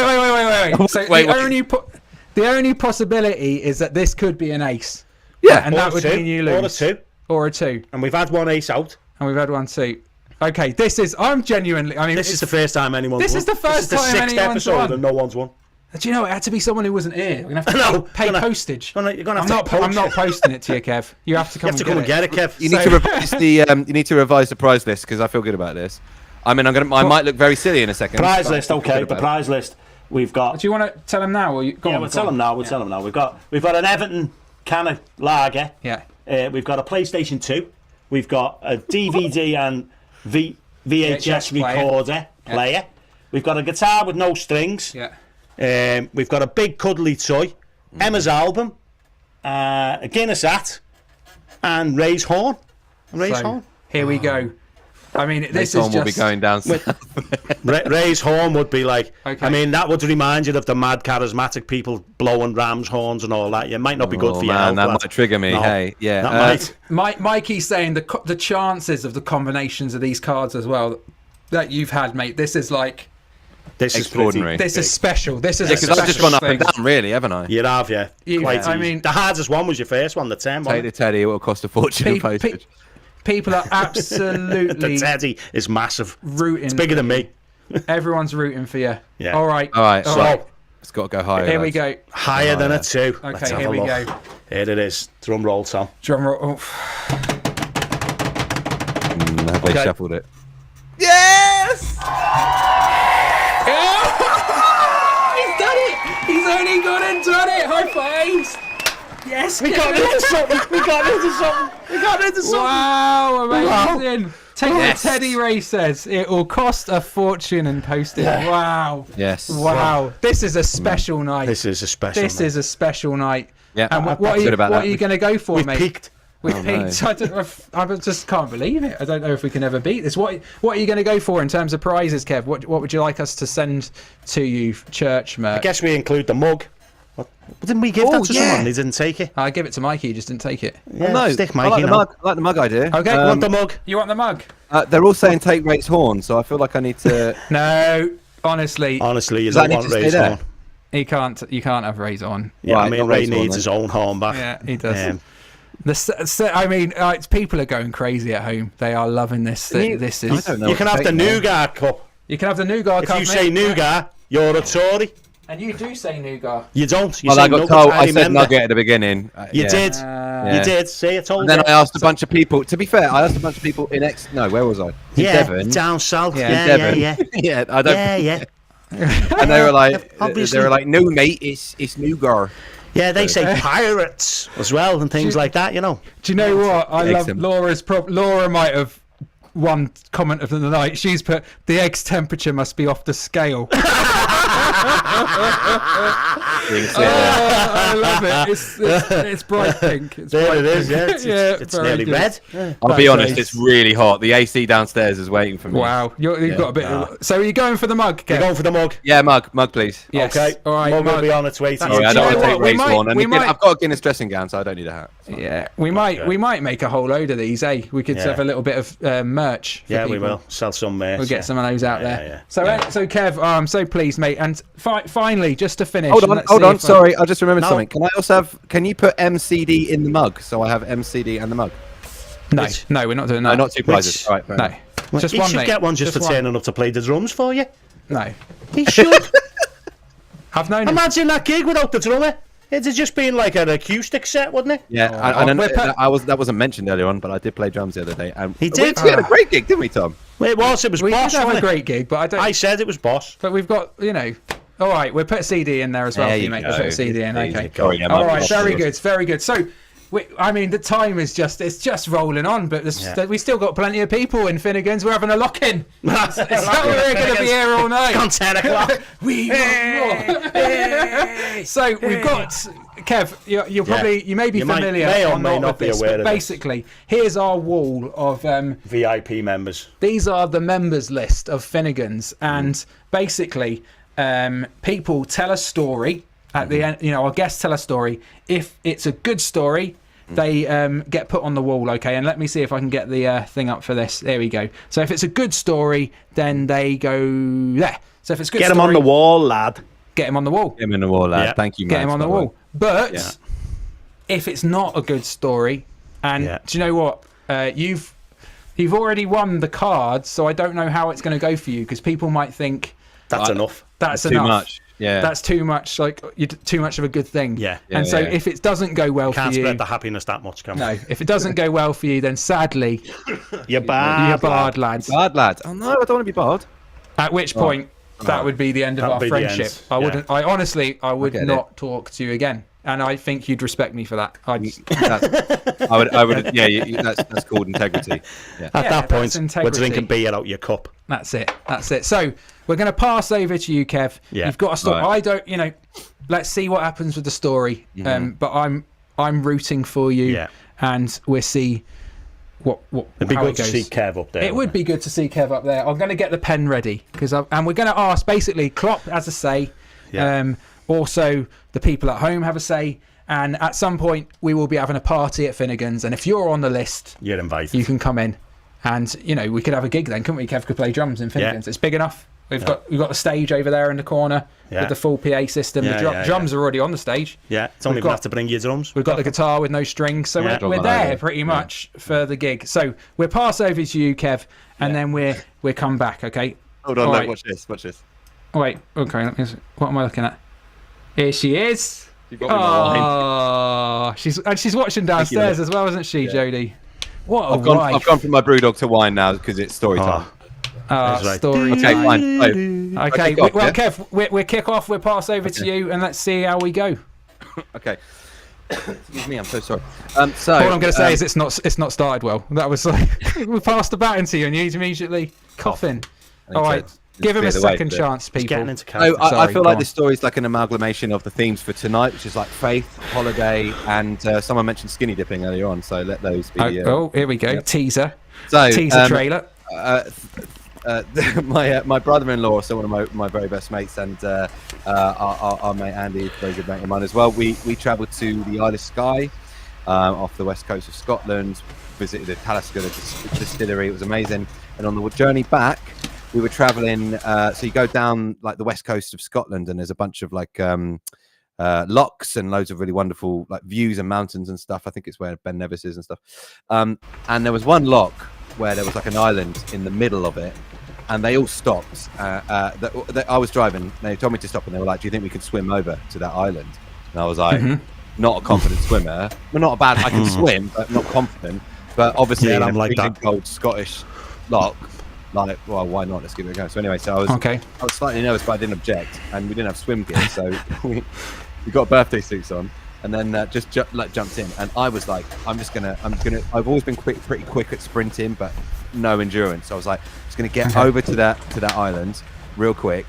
So Wait. the only possibility is that this could be an ace. Yeah. And that Or would a 2, mean you or a lose. 2. Or a 2. And we've had 1 ace out. And we've had 1 2. Okay, this is. I'm genuinely. I mean, This is the first time anyone's This won. is the first time This is the 6th anyone's episode won. and no one's won. Do you know it had to be someone who wasn't here? We're gonna have to No, pay gonna- postage. You're gonna have I'm to not. post I'm not it. posting it to you, Kev. You have to come. You have to come and get it, Kev. You need to revise the. You need to revise the prize list because I feel good about this. I mean, I might look very silly in a second. Prize but I list, feel okay. good The about it. prize list. We've got. Do you want to tell them now, or you? Go Yeah, on, we'll go tell on. them now. We'll tell them now. We've got an Everton can of lager. Yeah. We've got a PlayStation 2. We've got a DVD and VHS VHS player. recorder player. We've got a guitar with no strings. Yeah. We've got a big cuddly toy, Emma's album, a Guinness hat, and Ray's horn. So, here we go. I mean, this Horn is will be just going down south. Ray's horn would be like, Okay. I mean, that would remind you of the mad charismatic people blowing ram's horns and all that. It might not be good for your health. That lad. might trigger me. No, Hey, yeah. that might. Mikey's saying the chances of the combinations of these cards as well that you've had, mate. This is like This extraordinary. Is pretty this is special. This is Because I've just gone up and down, really, haven't I? You have, yeah. Quite I easy. mean, the hardest one was your first one, the 10 one. Take the teddy, it will cost a fortune in Pe- pe- postage. people are The absolutely teddy is massive. rooting. It's bigger than me. Everyone's rooting for you. Yeah. All right. All right, All so right. it's got to go higher. Here we lads. go. Higher than a 2. Okay, Let's have here a we look. go. Here it is. Drum roll, Tom. Drum roll. Oh. Have they Okay. shuffled it? Yes! He's done it! He's only gone and done it! High fives! Yes! We got into something. We got into something. We got into something. Wow, amazing! Take Yes. the Teddy Ray says it will cost a fortune in postage. Wow. Yes. Wow. This is a special night. This is a special This night. is a special night. Yeah, And I'm what are good you, about what that. are you going to go for, We've mate? peaked. We've Oh, no. peaked. I just can't believe it. I don't know if we can ever beat this. What are you going to go for in terms of prizes, Kev? What would you like us to send to you, church merch? I guess we include the mug. Didn't we give that to someone? They didn't take it. I give it to Mikey. He just didn't take it. Yeah, No, stick I Mikey like the now. mug. I like the mug idea. Okay, Want the mug? You want the mug? They're all saying take Ray's horn, so I feel like I need to. No, honestly, Honestly, you Does that don't need want to stay Ray's there? horn. he can't. You can't have Ray's on. Yeah, Right, I mean, not Ray Ray's horn, needs then. his own horn back. Yeah, he does. Um, People are going crazy at home. They are loving this. This I is. don't know. you what can to have take the now. nougat cup. You can have the nougat. If cup, you say mate. nougat, you're a Tory. And you do say nougat. You don't. You Well, say I got nuggets, told. I said remember. nugget at the beginning. You Yeah. did. Yeah. You did. See, I told And then you. I asked a bunch of people. To be fair, I asked a bunch of people in No, where was I? In Yeah, Devon. down south. Yeah, Yeah, Devon. yeah, Yeah, I don't. yeah, yeah. And they were like, Obviously. no, mate, it's nougat. Yeah, they say pirates as well and things like that. You know. Do you know what? I love Excellent. Laura might have one comment of the night. She's put the egg's temperature must be off the scale. I love it. It's bright pink. It's There bright it is. pink. Yeah, it's very nearly good. red. I'll be That's honest, nice. it's really hot. The AC downstairs is waiting for me. Wow, you've got a bit. So are you going for the mug, You're Kev? going for the mug. Yeah, mug, please. Yes. Okay. All right. Mug will mug. be on its way to That's you. Sorry, I Do you don't know want to what? take We Ray's might- horn. And we again, might- I've got a Guinness dressing gown, so I don't need a hat. Yeah, we might make a whole load of these. Eh, we could Yeah. have a little bit of merch. For Yeah, we people. will sell some merch. We'll get some of those out Yeah, there. yeah. So Kev, I'm so pleased, mate. And finally, just to finish. Hold on, let's see if I- Sorry, I just remembered No. something. Can I also have? Can you put MCD in the mug so I have MCD and the mug? No, Which- no, we're not doing No, that. not two prizes. Which- All right, fair No, enough. just He one, should mate. get one just for one. turning up to play the drums for you. No, He should. I've known him. Imagine that gig without the drummer. It'd have just been like an acoustic set, wouldn't it? Yeah, Oh, and we're put- that wasn't mentioned earlier on, but I did play drums the other day. And He did? We had a great gig, didn't we, Tom? It was We boss. did have a wasn't it? great gig, but I don't. I said it was boss. But we've got, All right, we'll put a CD in there as well There for you, you mate. go. We'll put a CD in. Easy. Okay. Sorry, yeah, All my right, very apologies. good, very good. So. The time is just rolling on, but we still got plenty of people in Finnegan's. We're having a lock-in. We're going to be here all night. On 10 o'clock. We want more. So we've got Kev. You may be familiar may or or may not not with be this, aware but of this. basically, here's our wall of. VIP members. These are the members list of Finnegan's, and basically, people tell a story at the end. Our guests tell a story. If it's a good story, they get put on the wall. Okay, and let me see if I can get the thing up for this. There we go. So if it's a good story, then they go there. So if it's a good, Get him on the wall, lad. Get him on the wall. Get him in the wall, lad. Yeah. Thank you, Get man. him on the wall. But if it's not a good story, and do you know what? You've already won the cards, so I don't know how it's going to go for you, because people might think That's enough. that's Too enough. much. Yeah. That's too much. Like too much of a good thing. Yeah. And so if it doesn't go well Can't for you, spread the happiness that much, can we? no. If it doesn't go well for you, then sadly You're bad. you're barred, lads. Bad lad. Oh no, I don't want to be barred. At which point that would be the end of That'd our be the friendship. end. I wouldn't. I honestly, I would get it. not talk to you again. And I think you'd respect me for that. I would. Yeah, that's called integrity. Yeah. At that point, that's we're integrity. drinking beer out your cup. That's it. So we're going to pass over to you, Kev. Yeah. You've got a story. Right. I don't. Let's see what happens with the story. But I'm rooting for you. Yeah. And we'll see It'd be how good it to goes. see Kev up there. It would be good to see Kev up there. I'm going to get the pen ready and we're going to ask basically Klopp has a say. Yeah. Also, the people at home have a say. And at some point, we will be having a party at Finnegan's. And if you're on the list, You're invited. you can come in. And, we could have a gig then, couldn't we? Kev could play drums in Finnegan's. It's big enough. We've got the stage over there in the corner with the full PA system. The drums are already on the stage. Yeah, it's only enough to bring your drums. We've got the guitar with no strings. So we're there pretty much for the gig. So we'll pass over to you, Kev, and then we'll come back, okay? Hold on, right. watch this. Oh, wait, okay. What am I looking at? Here she is. Oh, she's watching downstairs as well, isn't she, Jodie? What a wife. I've gone from my brewdog to wine now because it's story time. Right. Story Okay, time. fine. Okay, kick off, well, yeah? Kev, we'll kick off. We'll pass over to you, and let's see how we go. Okay. Excuse me, I'm so sorry. So All I'm going to say is it's not started well. That was like we passed the baton to you, and you immediately coughing. All right, give him a second chance, people. Getting into So I Sorry, feel go like on. this story is like an amalgamation of the themes for tonight, which is like faith, holiday, and someone mentioned skinny dipping earlier on. So let those be. Here we go. Yep. Teaser. So Teaser trailer. My brother-in-law, so one of my very best mates, and our mate Andy, very good mate of mine as well. We travelled to the Isle of Skye, off the west coast of Scotland. Visited the Talisker distillery. It was amazing. And on the journey back, we were travelling. So you go down like the west coast of Scotland, and there's a bunch of like lochs and loads of really wonderful like views and mountains and stuff. I think it's where Ben Nevis is and stuff. And there was one loch where there was like an island in the middle of it, and they all stopped. I was driving, they told me to stop, and they were like, do you think we could swim over to that island? And I was like, not a confident swimmer. Well, not a bad, I can swim, but not confident. But obviously, Yeah, in I'm a like freezing that. cold Scottish loch, like, well, why not? Let's give it a go. So anyway, I was slightly nervous, but I didn't object, and we didn't have swim gear, so we got birthday suits on. And then just jumped in, and I was like, I've always been pretty quick at sprinting, but no endurance. So I was like, just gonna get over to that island real quick,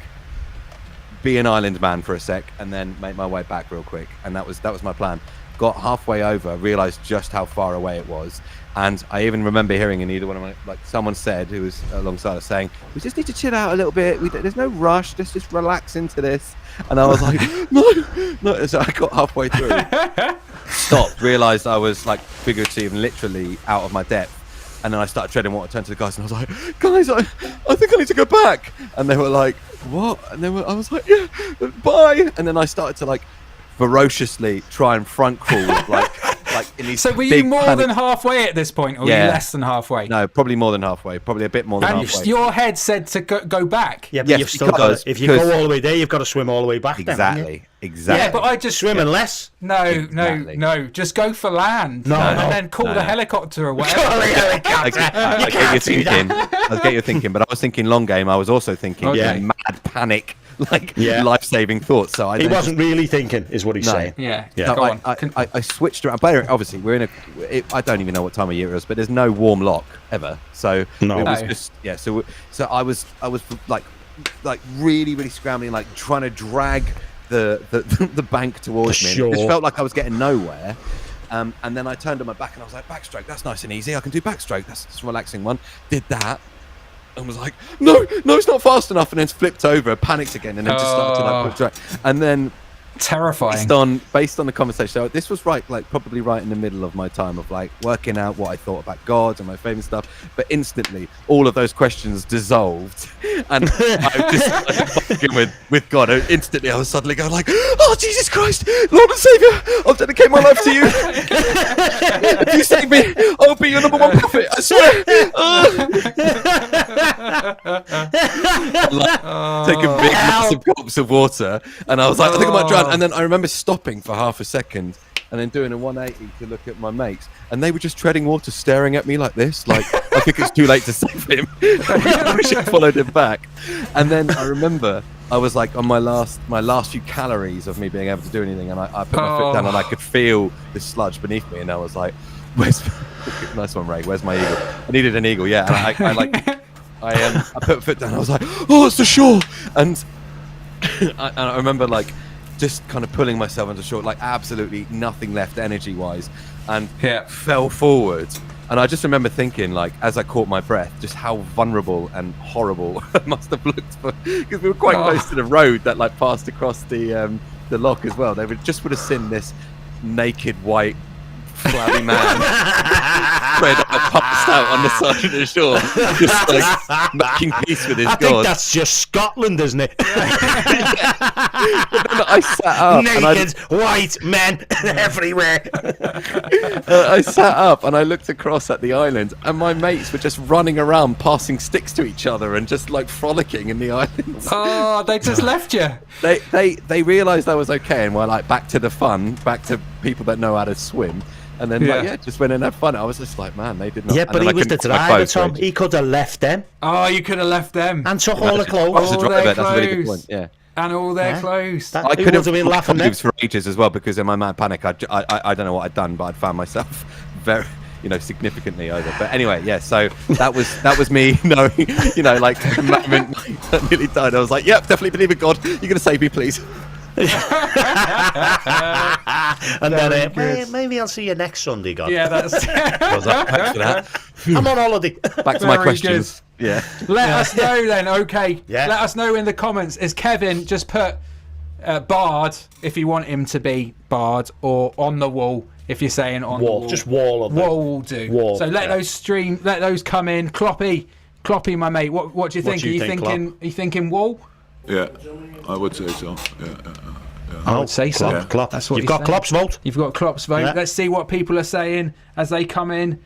be an island man for a sec, and then make my way back real quick. And that was my plan. Got halfway over, realized just how far away it was, and I even remember hearing in either one of my, like someone said who was alongside us saying, we just need to chill out a little bit. There's no rush. Let's just relax into this. And I was like, no. So I got halfway through, stopped, realised I was like figuratively and literally out of my depth. And then I started treading water, turned to the guys, and I was like, guys, I think I need to go back. And they were like, what? And I was like, yeah, bye. And then I started to like ferociously try and front crawl, like in these. So were you more than halfway at this point, or were you less than halfway? No, probably more than halfway. Probably a bit more than halfway. Your head said to go back. Yeah, but you've still got to, if you go all the way there, you've got to swim all the way back. Exactly. Yeah, but I just swimming less. No. Just go for land. And then call the helicopter or whatever. I get you thinking, but I was thinking long game. I was also thinking mad panic, life-saving thoughts. So he wasn't really thinking, is what he's saying. Yeah. No, Go on. I switched around. But obviously, we're in I don't even know what time of year it was, but there's no warm loch ever. So it was just So I was like really, really scrambling, like trying to drag the bank towards me. It just felt like I was getting nowhere. And then I turned on my back and I was like, backstroke, that's nice and easy. I can do backstroke. That's a relaxing one. Did that. And was like, no, it's not fast enough. And then flipped over, panicked again, and then just started to like push drag. And then terrifying. Based on the conversation, so this was probably right in the middle of my time of like working out what I thought about God and my faith and stuff. But instantly, all of those questions dissolved, and I just started with God. Instantly, I was suddenly going like, "Oh Jesus Christ, Lord and Savior, I'll dedicate my life to you. If you save me, I'll be your number one prophet. I swear." Taking big, massive gulps of water, and I was like, I think I might drown. And then I remember stopping for half a second and then doing a 180 to look at my mates, and they were just treading water, staring at me like this, like I think it's too late to save him. I wish I followed him back. And then I remember I was like on my last few calories of me being able to do anything, and I put my foot down and I could feel the sludge beneath me, and I was like, "Where's nice one, Ray? Where's my eagle? I needed an eagle, yeah." And I put my foot down. I was like, "Oh, it's the shore!" And I remember like just kind of pulling myself onto shore, like absolutely nothing left energy-wise, and fell forward And I just remember thinking, like, as I caught my breath, just how vulnerable and horrible it must have looked, because we were quite close to the road that like passed across the lock as well. They would have seen this naked white flabby man spread passed out on the side of the shore, just like making peace with his god. I think that's just Scotland, isn't it? But then I sat up, naked white men everywhere. I sat up and I looked across at the island, and my mates were just running around, passing sticks to each other, and just like frolicking in the islands. Oh, they just left you. They realised I was okay, and were like, back to the fun, back to people that know how to swim. And then, just went and had fun. I was just like, man, they did not. Yeah, but he was the driver, Tom. He could have left them. Oh, you could have left them. And took all the clothes. That's a really good point, yeah. And all their clothes. I could have been laughing for ages as well, because in my mad panic, I don't know what I'd done, but I'd found myself very, significantly over. But anyway, yeah. So that was me knowing, like the moment I nearly died. I was like, yep, definitely believe in God. You're gonna save me, please. And then maybe I'll see you next Sunday, God. Yeah, that's. Thanks for that. I'm on holiday. Back to my questions. Good. Yeah. Let us know then. Okay. Yeah. Let us know in the comments. Is Kevin just put Bard if you want him to be Bard, or on the wall if you're saying on the wall? Just wall. Wall will do. Wall, so let those come in. Kloppy, my mate. What do you think? Are you thinking wall? Yeah, I would say so. Yeah. I would say so. Klopp. That's what you've got Klopp's vote. You've got Klopp's vote. Yeah. Let's see what people are saying as they come in.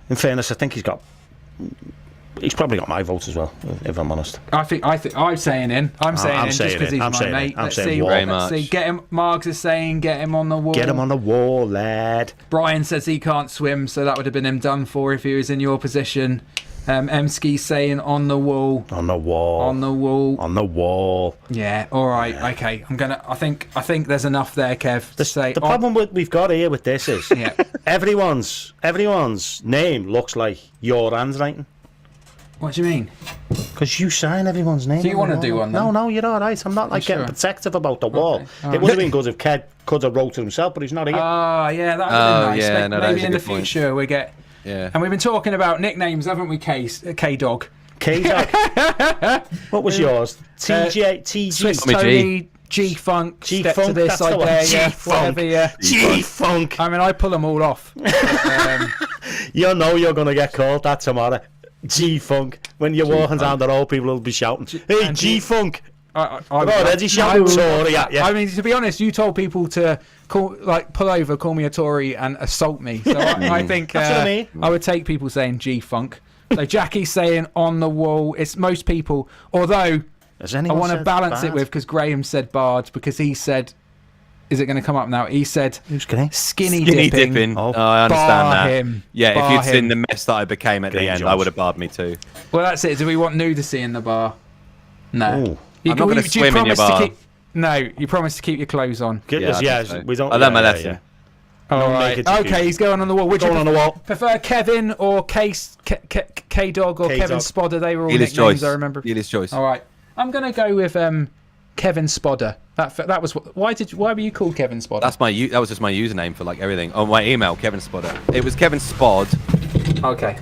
In fairness, I think he's probably got my vote as well, if I'm honest. I think I'm saying in. I'm saying in just because he's my mate. Let's see. Let's see. Get him. Margs is saying get him on the wall. Get him on the wall, lad. Brian says he can't swim, so that would have been him done for if he was in your position. Emski's saying on the wall. On the wall. On the wall. On the wall. Yeah. All right. Yeah. Okay. I think there's enough there, Kev. The problem we've got here with this is everyone's name looks like your handwriting. What do you mean? Because you sign everyone's name. Do you want to do one? Then? No, you're all right. I'm not getting protective about the wall. Okay. It would have been good if Kev could have wrote it himself, but he's not here. Ah, yeah, that would have been nice. Yeah, maybe in the future we get. Yeah. And we've been talking about nicknames, haven't we, K-Dog? K-Dog? What was yours? TJ? Swiss Tony, G-Funk, Step to this, I dare, G-Funk. G-Funk. I mean, I pull them all off. You know you're going to get called that tomorrow. G-Funk. When you're walking down the road, people will be shouting, hey, G-Funk. I'm already shouting Tory at you. I mean, to be honest, you told people to pull over, call me a Tory, and assault me. So I think that's what I mean. I would take people saying G-Funk. So Jackie's saying on the wall. It's most people. Although I want to balance it with, because Graham said Bard, because he said, is it going to come up now? He said skinny dipping. Oh, I understand that. Him. Yeah, if you'd seen the mess that I became at the end, I would have barred me too. Well, that's it. Do we want nudity in the bar? No. Ooh. I'm not going to swim in your bar. No, you promise to keep your clothes on. We don't. I learned my lesson. Yeah. All right. Okay, he's going on the wall. Would you on the wall. Prefer Kevin or K-Dog or Kevin Spodder? They were all Dealer's nicknames, choice. I remember. Dealer's choice. All right. I'm going to go with Kevin Spodder. That was why were you called Kevin Spodder? That was just my username for like everything. On my email, Kevin Spodder. It was Kevin Spod. Okay.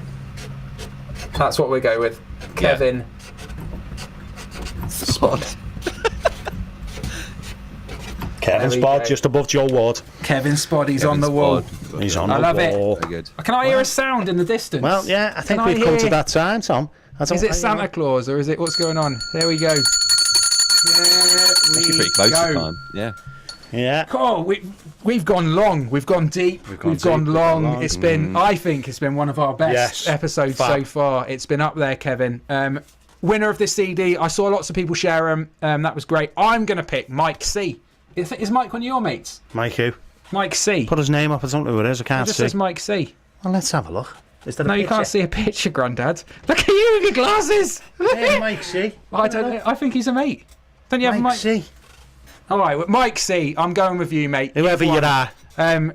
That's what we go with. Kevin Spod. Kevin Spod, just above Joe Ward. Kevin Spod, he's on the wall. He's on the wall. I love it. Very good. Can I hear a sound in the distance? Well, yeah, I think we've come to that time, Tom. Is it Santa Claus or is it what's going on? There we go. Pretty close to time. Yeah. Yeah. Oh, we've gone long. We've gone deep. We've gone long. It's been, I think, it's been one of our best episodes so far. It's been up there, Kevin. Winner of this CD. I saw lots of people share them. That was great. I'm going to pick Mike C. Is Mike one of your mates? Mike who? Mike C. Put his name up. I don't know who it is. I can't see. It just says Mike C. Well, let's have a look. No, you can't see a picture, Grandad. Look at you with your glasses. Hey, Mike C. I don't know. I think he's a mate. Don't you have Mike C? All right, well, Mike C. I'm going with you, mate. Whoever you are.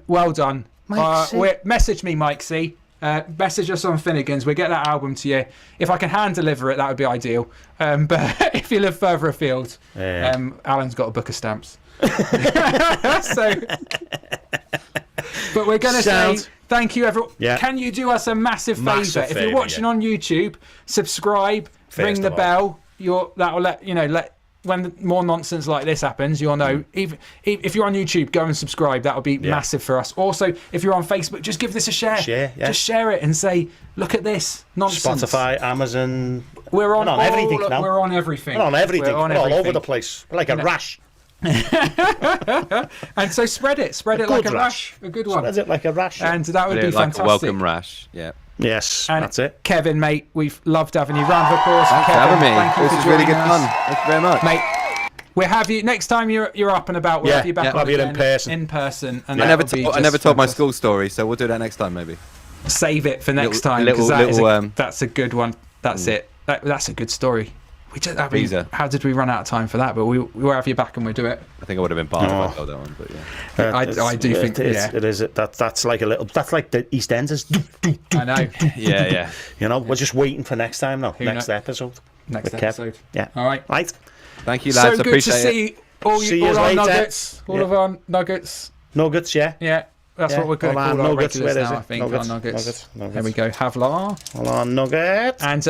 Well done. Mike C. Message me, Mike C. Message us on Finnegan's. We'll get that album to you. If I can hand deliver it, that would be ideal. But if you live further afield, Alan's got a book of stamps. But we're going to say Thank you, everyone. Yeah. Can you do us a massive Massive favour? If you're favour, watching on YouTube, subscribe, ring the bell. That'll let you know. When more nonsense like this happens, you'll know. Even if you're on YouTube, go and subscribe. That'll be massive for us. Also, if you're on Facebook, just give this a share. Just share it and say, "Look at this nonsense." Spotify, Amazon. We're on everything now. We're on everything. We're on everything. We're all over the place. We're like a rash. And so spread it like a rash. A good one. Spread it like a rash. And that would be like fantastic. a welcome rash. Yeah. Yes, and that's it. Kevin, mate, we've loved having you. Round of applause for Thanks for Kevin. having me. Thank you This for is really good joining us. fun. Thank you very much, mate. We'll have you next time you're up and about. We'll have you back on have you again, in person. And I never told my school story, so we'll do that next time maybe. Save it for next time because that's a good one. That's it. That's a good story. How did we run out of time for that? But we'll have you back and we'll do it. I think I would have been part if I told that one, but yeah. I do think it is. That's like a little. That's like the EastEnders. I know. Yeah. You know, we're just waiting for next time now. Next episode. Next episode. Yeah. All right. Right. Thank you, lads. So good to see all our nuggets. All of our nuggets. Nuggets, yeah. Yeah. That's what we're going to call our regulars now, I think. Nuggets. Our nuggets. Nuggets. There we go. Havla. Hold on, nuggets. And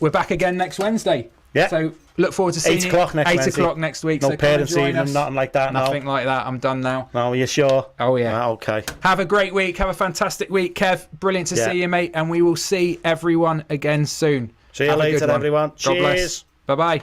we're back again next Wednesday. Yeah. So look forward to seeing 8 o'clock next 8 Wednesday. o'clock next week. No so parents' join evening, us. nothing like that. Nothing like that. I'm done now. No, are you sure? Oh, yeah. Okay. Have a great week. Have a fantastic week, Kev. Brilliant to see you, mate. And we will see everyone again soon. See you later, everyone. God bless. Cheers. Bye-bye.